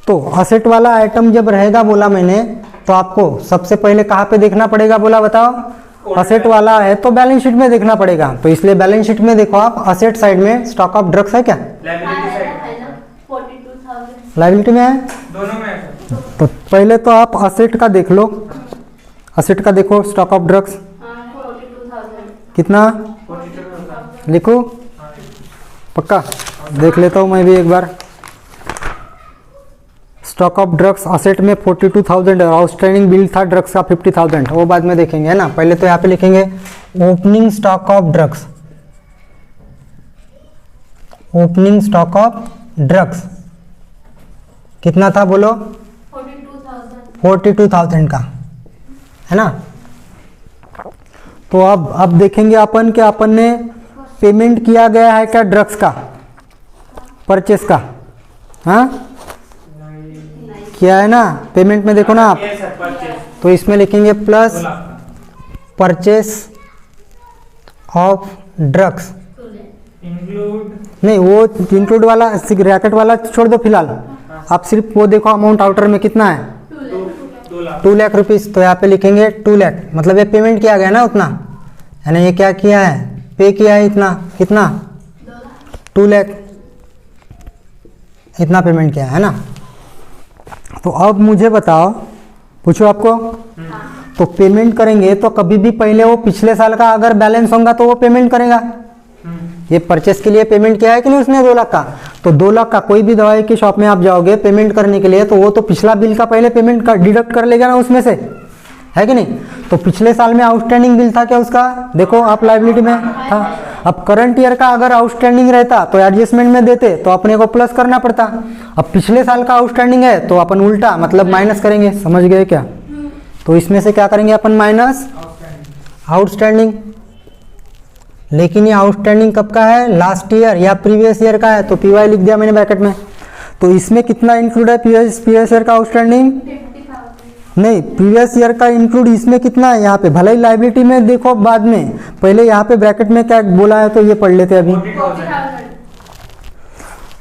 तो असेट वाला आइटम जब रहेगा बोला मैंने, तो आपको सबसे पहले कहाँ पे देखना पड़ेगा बोला बताओ? असेट वाला है तो बैलेंस शीट में देखना पड़ेगा। तो इसलिए बैलेंस शीट में देखो आप, असेट साइड में स्टॉक ऑफ ड्रग्स है क्या?
लाइबिलिटी साइड
है ना 42,000
लाइबिलिटी में है।
दोनों में है सर।
तो पहले तो आप असेट का देख लो, असेट का देखो स्टॉक ऑफ ड्रग्स
42,000
कितना
42,000
लिखो, पक्का देख लेता हूँ मैं भी एक बार। स्टॉक ऑफ ड्रग्स असेट में 42,000 है, आउटस्टैंडिंग बिल था ड्रग्स का 50,000, वो बाद में देखेंगे है ना। पहले तो यहाँ पे लिखेंगे opening stock of drugs, opening stock of drugs कितना था बोलो? 42,000 का है ना। तो अब देखेंगे अपन कि अपन ने पेमेंट किया गया है क्या ड्रग्स का, परचेस का? हाँ किया है ना, पेमेंट में देखो ना आप।
ये सर परचेज
तो इसमें लिखेंगे प्लस
2 लाख का
परचेस ऑफ ड्रग्स,
इंक्लूड
नहीं वो इंक्लूड वाला रैकेट वाला छोड़ दो फिलहाल, आप सिर्फ वो देखो अमाउंट आउटर में कितना है
2 लाख
2 लाख रुपीज़। तो यहाँ पे लिखेंगे 2 लाख, मतलब ये पेमेंट किया गया ना उतना, यानी ये क्या किया है, पे किया है इतना, कितना 2 लाख, इतना पेमेंट किया है ना। तो अब मुझे बताओ, पूछो आपको, तो पेमेंट करेंगे तो कभी भी पहले वो पिछले साल का अगर बैलेंस होगा तो वो पेमेंट करेगा। ये परचेस के लिए पेमेंट किया है कि नहीं उसने 2 लाख का, तो 2 लाख का कोई भी दवाई की शॉप में आप जाओगे पेमेंट करने के लिए, तो वो तो पिछला बिल का पहले पेमेंट का डिडक्ट कर लेगा ना उसमें से, है कि नहीं। तो पिछले साल में आउटस्टैंडिंग बिल था क्या उसका, देखो आप लाइबिलिटी में था। अब करंट ईयर का अगर आउटस्टैंडिंग रहता तो एडजस्टमेंट में देते तो अपने को प्लस करना पड़ता। अब पिछले साल का आउटस्टैंडिंग है तो अपन उल्टा मतलब माइनस करेंगे, समझ गए क्या? तो इसमें से क्या करेंगे अपन, माइनस आउटस्टैंडिंग। लेकिन ये आउटस्टैंडिंग कब का है, लास्ट ईयर या प्रीवियस ईयर का है, तो पीवाई लिख दिया मैंने ब्रैकेट में। तो इसमें कितना इंक्लूड है प्रीवियस ईयर का आउटस्टैंडिंग,
50,000
नहीं प्रीवियस ईयर का इंक्लूड इसमें कितना है, यहाँ पे भले ही लाइबिलिटी में देखो बाद में, पहले यहाँ पे ब्रैकेट में क्या बोला है तो ये पढ़ लेते हैं अभी।
40,000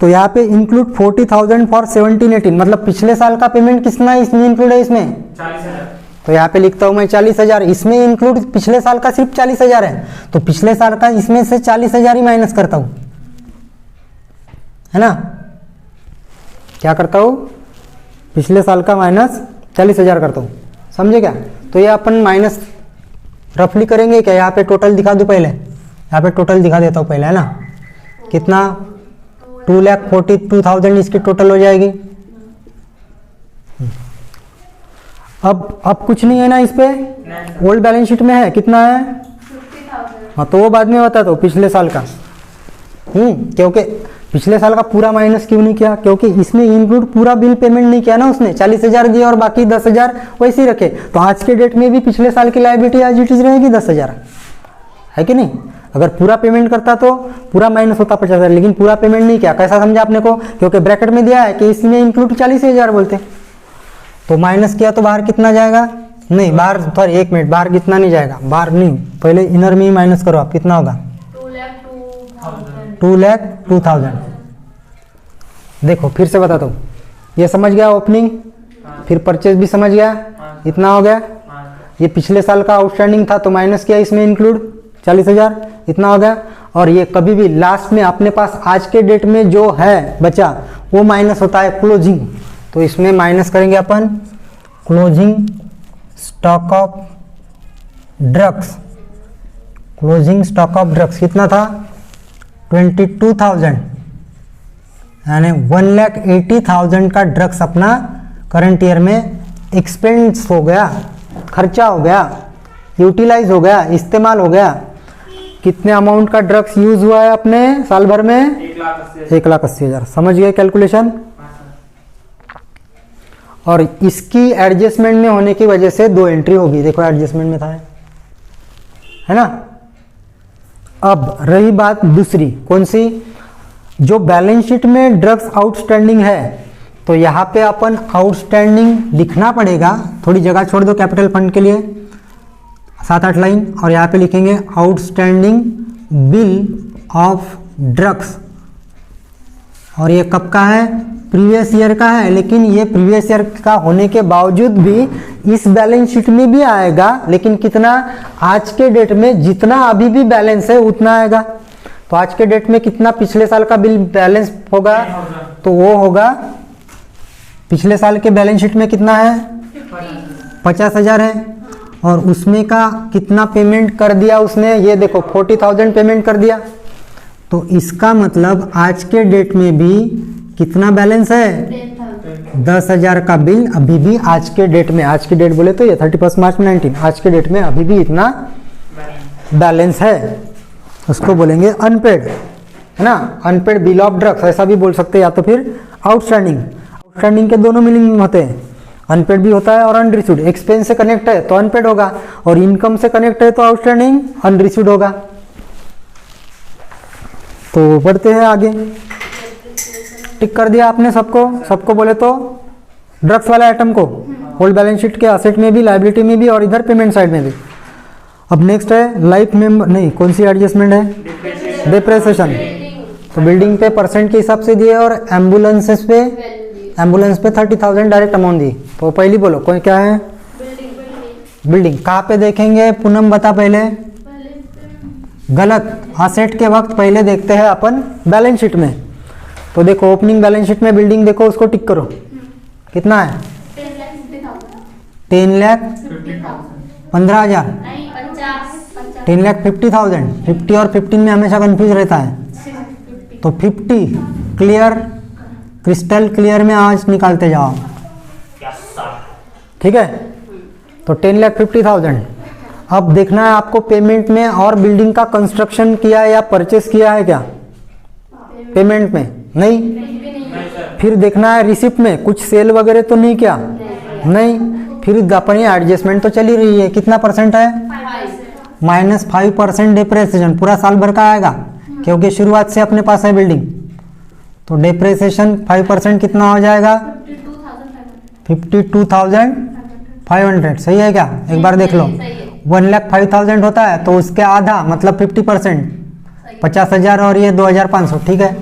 तो यहाँ पे इंक्लूड 40,000 फॉर 17-18, मतलब पिछले साल का पेमेंट कितना इसमें इंक्लूड है इसमें,
40,000
तो यहाँ पे लिखता हूँ मैं 40,000, इसमें इंक्लूड पिछले साल का सिर्फ 40,000 है, तो पिछले साल का इसमें से 40,000 ही माइनस करता हूँ, है ना। क्या करता हूँ, पिछले साल का माइनस 40,000 करता हूँ, समझे क्या। तो ये अपन माइनस रफली करेंगे क्या, यहाँ पे टोटल दिखा दूँ पहले, यहाँ पे टोटल दिखा देता हूँ पहले, है ना। कितना 2,42,000 इसकी टोटल हो जाएगी। अब कुछ नहीं है ना इस पे, ओल्ड बैलेंस शीट में है कितना है,
50,000
हाँ तो वो बाद में बता दो पिछले साल का। क्योंकि पिछले साल का पूरा माइनस क्यों नहीं किया, क्योंकि इसमें इंक्लूड पूरा बिल पेमेंट नहीं किया ना उसने, 40,000 दिया और बाकी 10,000 वैसे ही रखे। तो आज के डेट में भी पिछले साल की लायबिलिटी आज इट इज रहेगी 10,000, है कि नहीं। अगर पूरा पेमेंट करता तो पूरा माइनस होता 50,000, लेकिन पूरा पेमेंट नहीं किया। कैसा समझा आपने को, क्योंकि ब्रैकेट में दिया है कि इसमें इंक्लूड 40,000 बोलते, तो माइनस किया तो बाहर कितना जाएगा, नहीं बाहर सॉरी 1 मिनट, बाहर कितना नहीं जाएगा, बाहर नहीं, पहले इनर में ही माइनस करो आप, कितना होगा 2,02,000। देखो फिर से बताता हूँ, ये समझ गया ओपनिंग, फिर परचेज भी समझ गया, इतना हो गया। ये पिछले साल का आउटस्टैंडिंग था तो माइनस किया, इसमें इंक्लूड 40,000, इतना हो गया। और ये कभी भी लास्ट में अपने पास आज के डेट में जो है बचा वो माइनस होता है क्लोजिंग, तो इसमें माइनस करेंगे अपन closing stock of drugs. Closing stock of drugs कितना था 22,000, यानी 1,80,000 का ड्रग्स अपना करंट ईयर में एक्सपेंस हो गया, खर्चा हो गया, यूटिलाइज हो गया, इस्तेमाल हो गया। कितने अमाउंट का ड्रग्स यूज हुआ है अपने साल भर में, 1,80,000। समझ गए कैलकुलेशन। और इसकी एडजस्टमेंट में होने की वजह से 2 एंट्री होगी, देखो एडजस्टमेंट में था, है ना। अब रही बात दूसरी, कौन सी, जो बैलेंस शीट में ड्रग्स आउटस्टैंडिंग है, तो यहाँ पे अपन आउटस्टैंडिंग लिखना पड़ेगा, थोड़ी जगह छोड़ दो कैपिटल फंड के लिए 7-8 लाइन, और यहाँ पे लिखेंगे आउटस्टैंडिंग बिल ऑफ ड्रग्स, और ये कब का है प्रीवियस ईयर का है, लेकिन ये प्रीवियस ईयर का होने के बावजूद भी इस बैलेंस शीट में भी आएगा, लेकिन कितना, आज के डेट में जितना अभी भी बैलेंस है उतना आएगा। तो आज के डेट में कितना पिछले साल का बिल बैलेंस होगा, तो वो होगा, पिछले साल के बैलेंस शीट में कितना है, 50,000 है, और उसमें का कितना पेमेंट कर दिया उसने, ये देखो 40,000 पेमेंट कर दिया। तो इसका मतलब आज के डेट में भी कितना बैलेंस है, 10,000 का बिल अभी भी आज के डेट में, आज की डेट बोले तो ये 31 मार्च 19, आज के डेट में अभी भी इतना बैलेंस है। उसको बोलेंगे अनपेड, है ना, अनपेड बिल ऑफ ड्रग्स ऐसा भी बोल सकते हैं, या तो फिर आउटस्टैंडिंग। आउटस्टैंडिंग के दोनों मीनिंग होते हैं, अनपेड भी होता है और अनरिसीव्ड। एक्सपेंस से कनेक्ट है तो अनपेड होगा, और इनकम से कनेक्ट है तो आउटस्टैंडिंग अनरिसीव्ड होगा। तो बढ़ते हैं आगे। टिक कर दिया आपने सबको बोले तो ड्रग्स वाले आइटम को, होल्ड बैलेंस शीट के असेट में भी, लायबिलिटी में भी, और इधर पेमेंट साइड में भी। अब नेक्स्ट है लाइफ मेंबर, नहीं कौन सी एडजस्टमेंट है, डिप्रेसेशन। तो बिल्डिंग पे परसेंट के हिसाब से दिए, और एम्बुलेंसेस पे, एम्बुलेंस पे 30,000 डायरेक्ट अमाउंट दी। तो पहली बोलो कोई क्या है, बिल्डिंग। कहाँ पे देखेंगे, पूनम बता पहले, गलत, असेट के वक्त पहले देखते हैं अपन बैलेंस शीट में। तो देखो ओपनिंग बैलेंस शीट में बिल्डिंग देखो, उसको टिक करो, कितना है, 10,15,000, 10,50,000। 50 और 15 में हमेशा कंफ्यूज रहता है, तो 50 क्लियर, क्रिस्टल क्लियर में आज निकालते जाओ, ठीक है। तो 10,50,000। अब देखना है आपको पेमेंट में, और बिल्डिंग का कंस्ट्रक्शन किया है या परचेस किया है क्या, पेमेंट में नहीं। फिर देखना है रिसिप्ट में कुछ सेल वगैरह तो नहीं किया, नहीं। फिर अपनी एडजस्टमेंट तो चली रही है, कितना परसेंट है, -5% डिप्रेसेशन, पूरा साल भर का आएगा क्योंकि शुरुआत से अपने पास है बिल्डिंग। तो डिप्रेसेशन 5% कितना हो जाएगा, 52,500। सही है क्या, एक बार देख लो, 1,05,000 होता है तो उसके आधा मतलब 50%, 50,000 और ये 2,500, ठीक है।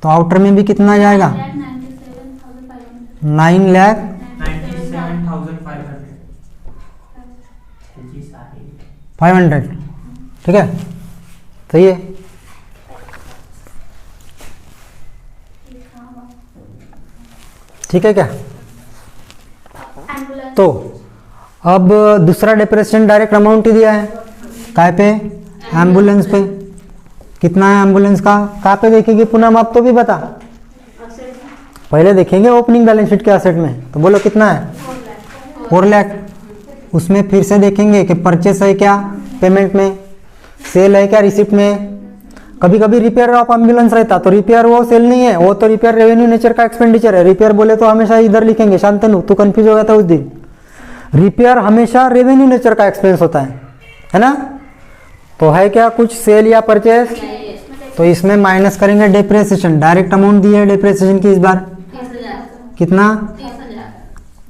तो आउटर में भी कितना जाएगा, 9,97,500, ठीक है, सही है। ठीक है क्या। तो अब दूसरा डिप्रेशन डायरेक्ट अमाउंट ही दिया है, काय पे, एम्बुलेंस पे। कितना है एम्बुलेंस का, कहाँ पे देखेंगे पूनम, आप तो भी बता, पहले देखेंगे ओपनिंग बैलेंस शीट के असेट में। तो बोलो कितना है, 4 लाख। उसमें फिर से देखेंगे कि परचेस है क्या पेमेंट में, सेल है क्या रिसिप्ट में। कभी कभी रिपेयर ऑफ एम्बुलेंस रहता, तो रिपेयर वो सेल नहीं है, वो तो रिपेयर रेवेन्यू नेचर का एक्सपेंडिचर है। रिपेयर बोले तो हमेशा इधर लिखेंगे, शांतनु तू कंफ्यूज हो गया था उस दिन। रिपेयर हमेशा रेवेन्यू नेचर का एक्सपेंस होता है ना। तो है क्या कुछ सेल या परचेस, तो इसमें माइनस करेंगे डिप्रेसेशन। डायरेक्ट अमाउंट दी है डिप्रेसेशन की इस बार, कितना,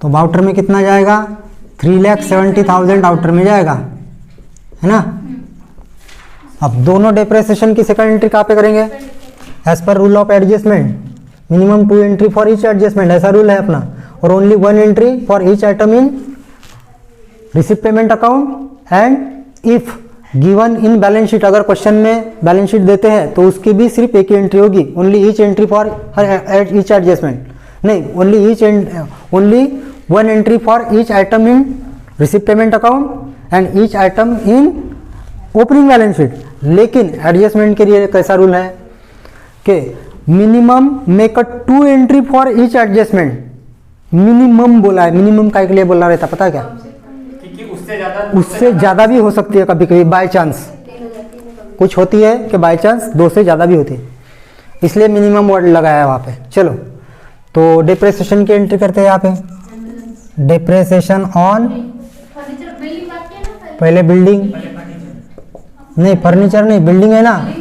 तो आउटर में कितना जाएगा, 3,70,000 आउटर में जाएगा, है ना। अब दोनों डिप्रेसेशन की सेकंड एंट्री कहाँ पे करेंगे, as per rule of adjustment, minimum 2 entry for each adjustment, ऐसा रूल है अपना, और only 1 entry for each item in receipt payment account. And if given in balance sheet, अगर क्वेश्चन में बैलेंस शीट देते हैं तो उसकी भी सिर्फ एक ही एंट्री होगी, only each entry for each adjustment, नहीं only 1 entry for each item in receipt payment account and each item in opening balance sheet. लेकिन एडजस्टमेंट के लिए कैसा रूल है कि minimum make a 2 entry for each adjustment. Minimum बोला है, minimum का के लिए बोला रहता, पता है क्या, उससे ज़्यादा भी हो सकती है कभी कभी, बाय चांस कुछ होती है कि बाय चांस 2 से ज़्यादा भी होती है, इसलिए मिनिमम वर्ड लगाया है वहाँ पे। चलो तो डिप्रेसेशन की एंट्री करते हैं यहाँ पे, डिप्रेसेशन ऑन, पहले बिल्डिंग, नहीं फर्नीचर नहीं, बिल्डिंग है ना,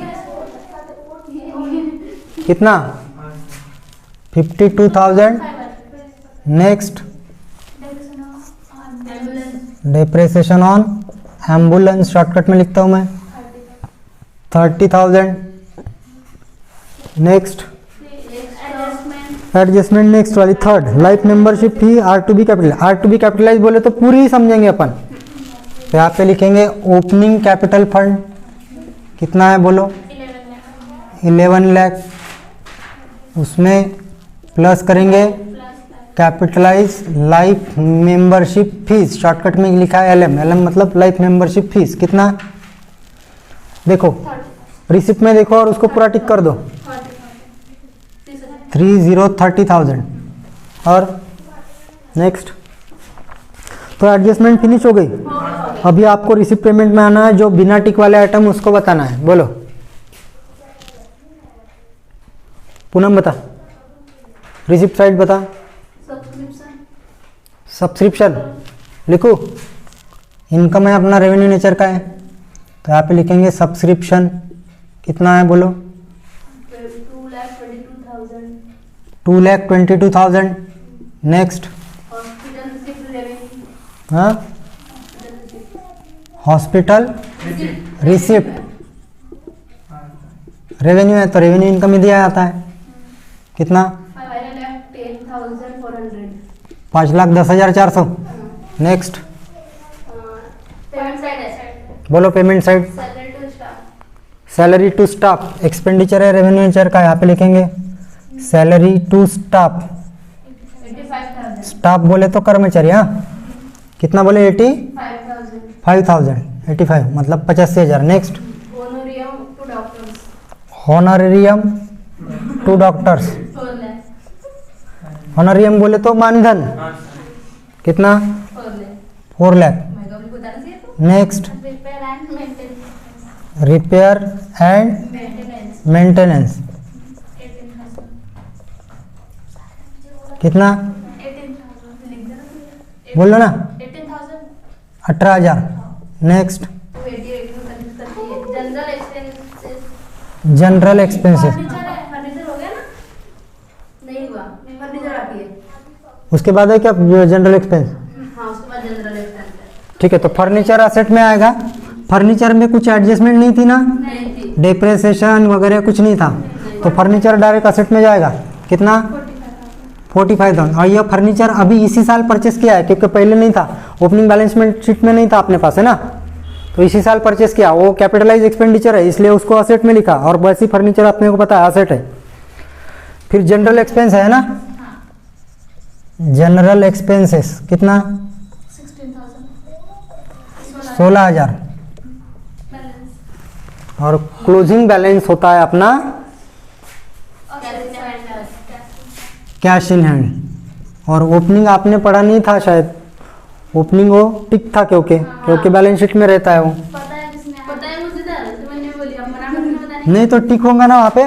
कितना, 52,000। Next depreciation on ambulance, shortcut में लिखता हूं मैं, 30,000। नेक्स्ट एडजस्टमेंट नेक्स्ट वाली third, life membership fee are to be capitalise. Are to be capitalise बोले तो पूरी ही समझेंगे अपन। तो यहाँ पे लिखेंगे ओपनिंग कैपिटल फंड कितना है बोलो, 11 लाख। उसमें प्लस करेंगे capitalise life membership fees, shortcut में लिखा है LM। LM मतलब लाइफ मेंबरशिप फीस कितना, देखो रिसिप्ट में देखो और उसको पूरा टिक कर दो, 30,30,000। और नेक्स्ट, तो एडजस्टमेंट फिनिश हो गई। अभी आपको रिसिप्ट पेमेंट में आना है, जो बिना टिक वाले आइटम उसको बताना है। बोलो पूनम बता, रिसिप्ट साइड बता। सब्सक्रिप्शन लिखो, इनकम है अपना रेवेन्यू नेचर का है, तो यहाँ पे लिखेंगे सब्सक्रिप्शन कितना है बोलो, 2,22,000। नेक्स्ट, हाँ हॉस्पिटल रिसिप्ट रेवेन्यू है तो रेवेन्यू इनकम ही दिया जाता है कितना, 5,10,400। नेक्स्ट बोलो payment side, salary to staff expenditure है रेवेन्यू नेचर का, यहाँ पे लिखेंगे सैलरी टू स्टाफ। स्टाफ बोले तो कर्मचारी, हाँ कितना बोले, 85,000 मतलब 85,000। Next honorarium to doctors, honorarium बोले तो मानधन कितना, 4 lakh. Next repair and maintenance कितना, बोलो ना 18,000। नेक्स्ट जनरल एक्सपेंसेस, उसके बाद है क्या जनरल एक्सपेंस, ठीक है। तो फर्नीचर असेट में आएगा, फर्नीचर में कुछ एडजस्टमेंट नहीं थी ना, डेप्रिसिएशन वगैरह कुछ नहीं था, तो फर्नीचर डायरेक्ट असेट में जाएगा कितना, 45,000। और यह फर्नीचर अभी इसी साल परचेस किया है, क्योंकि पहले नहीं था, ओपनिंग बैलेंस शीट में नहीं था अपने पास, है ना, तो इसी साल परचेस किया। वो कैपिटलाइज एक्सपेंडिचर है इसलिए उसको असेट में लिखा, और वैसी फर्नीचर अपने को पता है असेट है। फिर जनरल एक्सपेंस है ना, जनरल एक्सपेंसेस कितना, 16,000। और क्लोजिंग बैलेंस होता है अपना कैश इन हैंड। और ओपनिंग आपने पढ़ा नहीं था शायद, ओपनिंग वो टिक था क्योंकि बैलेंस शीट में रहता है वो, नहीं तो टिक होगा ना वहाँ पे।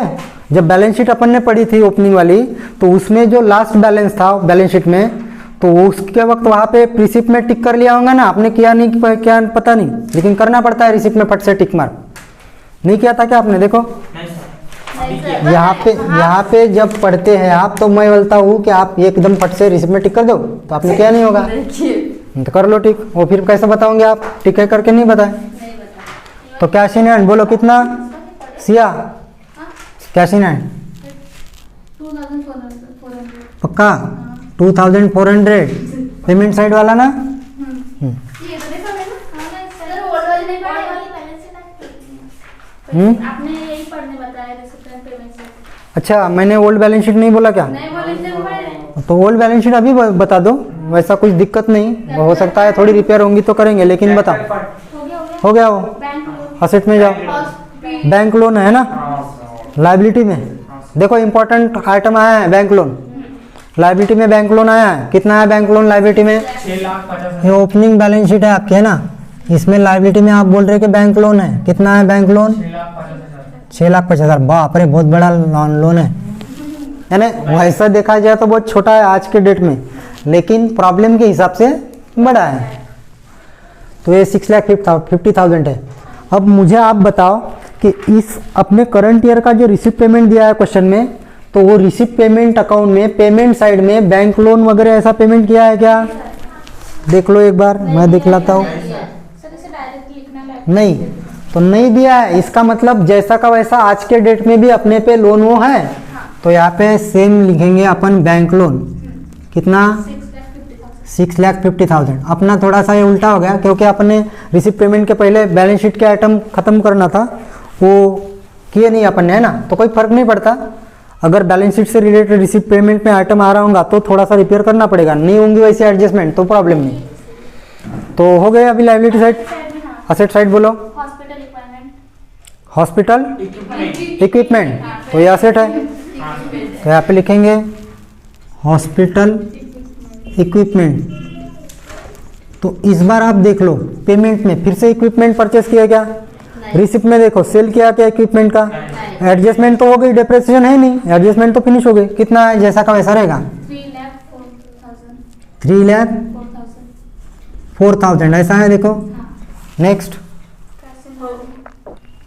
जब बैलेंस शीट अपन ने पढ़ी थी ओपनिंग वाली, तो उसमें जो लास्ट बैलेंस था बैलेंस शीट में, तो उसके वक्त वहाँ पे रिसिप्ट में टिक कर लिया होगा ना, आपने किया नहीं क्या पता नहीं, लेकिन करना पड़ता है रिसिप्ट में फट से टिक मार। नहीं किया था क्या आपने, देखो यहाँ पे जब पढ़ते हैं आप, तो मैं बोलता हूँ कि आप एकदम फट से रिसिप्ट में टिक कर दो, तो आपने किया नहीं होगा, तो कर लो टिक। वो फिर कैसे बताओगे आप, टिक है करके नहीं बताए। तो कैश इन हैंड बोलो कितना, सिया कैश इन हैंड
2,400
पक्का, 2,400 पेमेंट साइड वाला ना।
आपने यही पढ़ने बताया रिसिप्ट एंड पेमेंट से।
अच्छा, मैंने ओल्ड बैलेंस शीट नहीं बोला क्या,
नहीं बोले
तो ओल्ड बैलेंस शीट अभी बता दो, वैसा कुछ दिक्कत नहीं, हो सकता है थोड़ी रिपेयर होंगी तो करेंगे, लेकिन बताओ। हो गया वो, असेट में जाओ, बैंक लोन है ना, लायबिलिटी में देखो इंपॉर्टेंट आइटम आया है बैंक लोन, लायबिलिटी में बैंक लोन आया है, कितना है बैंक लोन लायबिलिटी में,
6,50,000।
ये ओपनिंग बैलेंस शीट है आपकी, है ना, इसमें लायबिलिटी में आप बोल रहे हैं कि बैंक लोन है, कितना है बैंक लोन, 6,50,000। बाप रे, बहुत बड़ा लोन है, यानी वैसा देखा जाए तो बहुत छोटा है आज के डेट में, लेकिन प्रॉब्लम के हिसाब से बड़ा है। तो ये 6,50,000 है। अब मुझे आप बताओ कि इस अपने करंट ईयर का जो रिसिप्ट पेमेंट दिया है क्वेश्चन में, तो वो रिसिप्ट पेमेंट अकाउंट में पेमेंट साइड में बैंक लोन वगैरह ऐसा पेमेंट किया है क्या, देख लो एक बार, मैं दिखलाता हूँ। नहीं, तो नहीं दिया है, इसका मतलब जैसा का वैसा आज के डेट में भी अपने पे लोन वो है, तो यहाँ पे सेम लिखेंगे अपन बैंक लोन कितना
6,50,000
6,50,000। अपना थोड़ा सा ये उल्टा हो गया क्योंकि अपने रिसिप्ट पेमेंट के पहले बैलेंस शीट के आइटम ख़त्म करना था, वो किए नहीं अपन ने, है ना। तो कोई फ़र्क नहीं पड़ता, अगर बैलेंस शीट से रिलेटेड रिसिप्ट पेमेंट में आइटम आ रहा होगा तो थोड़ा सा रिपेयर करना पड़ेगा, नहीं होंगी वैसे एडजस्टमेंट तो प्रॉब्लम नहीं। तो हो गए अभी लाइबिलिटी साइड। असेट साइड बोलो।
Hospital requirement,
hospital
equipment
equipment, तो ये असेट है, तो यहाँ पे लिखेंगे हॉस्पिटल इक्विपमेंट। तो इस बार आप देख लो पेमेंट में फिर से इक्विपमेंट परचेस किया क्या, रिसिप्ट में देखो सेल किया क्या इक्विपमेंट का, एडजस्टमेंट तो हो गई, डेप्रिसिएशन है नहीं, एडजस्टमेंट तो फिनिश हो गई, कितना है जैसा का वैसा रहेगा 3,04,000 ऐसा है देखो। नेक्स्ट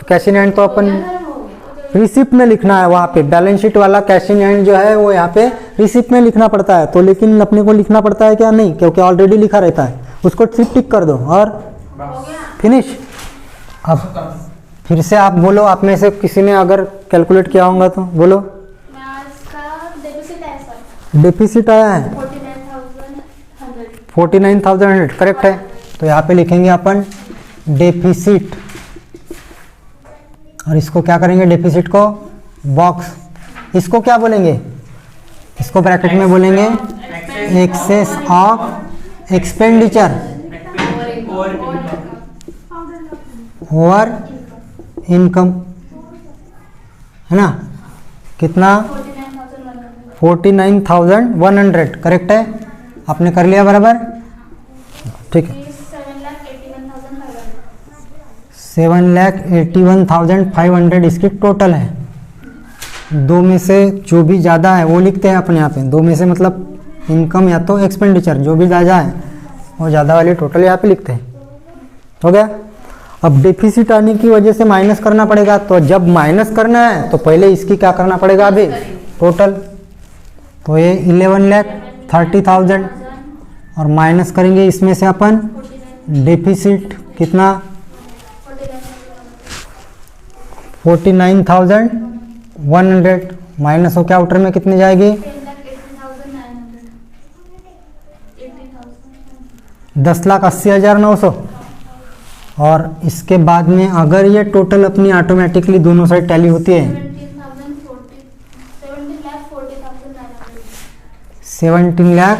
कैश इन हैंड तो अपन रिसिप्ट में लिखना है, वहाँ पे बैलेंस शीट वाला कैश इन हैंड जो है वो यहाँ पे रिसिप्ट में लिखना पड़ता है, तो लेकिन अपने को लिखना पड़ता है क्या, नहीं, क्योंकि ऑलरेडी लिखा रहता है, उसको सिर्फ टिक कर दो और फिनिश। अब फिर से आप बोलो, आप में से किसी ने अगर कैलकुलेट किया होगा तो बोलो। डेफिसिट आया है 49,100 करेक्ट है, तो यहाँ पे लिखेंगे अपन डेफिसिट, और इसको क्या करेंगे, डेफिसिट को बॉक्स, इसको क्या बोलेंगे, इसको ब्रैकेट में बोलेंगे excess of expenditure over income, है ना। कितना 49,100 करेक्ट है, आपने कर लिया बराबर, ठीक है। 7,81,500 इसकी टोटल है। दो में से जो भी ज़्यादा है वो लिखते हैं अपने यहाँ पे, दो में से मतलब इनकम या तो एक्सपेंडिचर, जो भी ज़्यादा है वो ज़्यादा वाली टोटल यहाँ पे लिखते हैं। हो गया। अब डेफिसिट आने की वजह से माइनस करना पड़ेगा, तो जब माइनस करना है तो पहले इसकी क्या करना पड़ेगा अभी टोटल, तो ये 11,30,000 और माइनस करेंगे इसमें से अपन डेफिसिट कितना 49,100 माइनस हो क्या आउटर में कितनी जाएगी 10,80,900। और इसके बाद में अगर ये टोटल अपनी ऑटोमेटिकली दोनों साइड टैली होती है 17,40,000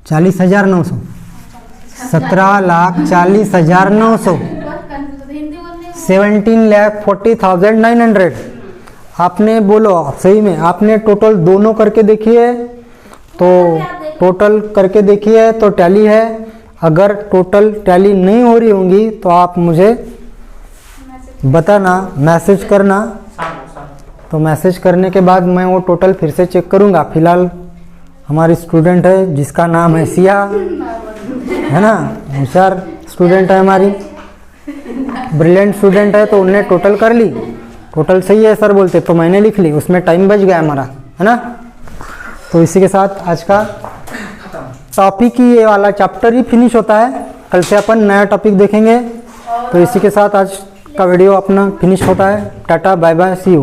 40,900 17,40,900 17,40,900। आपने बोलो सही में, आपने टोटल दोनों करके देखी है, तो टोटल करके देखी है तो टैली है। अगर टोटल टैली नहीं हो रही होंगी तो आप मुझे बताना, मैसेज करना, तो मैसेज करने के बाद मैं वो टोटल फिर से चेक करूँगा। फिलहाल हमारी स्टूडेंट है जिसका नाम है सिया, है ना, होशियार स्टूडेंट है हमारी, ब्रिलियंट स्टूडेंट है, तो उनने टोटल कर ली, टोटल सही है सर बोलते तो मैंने लिख ली, उसमें टाइम बच गया हमारा, है ना। तो इसी के साथ आज का टॉपिक ही ये वाला चैप्टर ही फिनिश होता है। कल से अपन नया टॉपिक देखेंगे। तो इसी के साथ आज का वीडियो अपना फिनिश होता है। Tata bye bye, see you.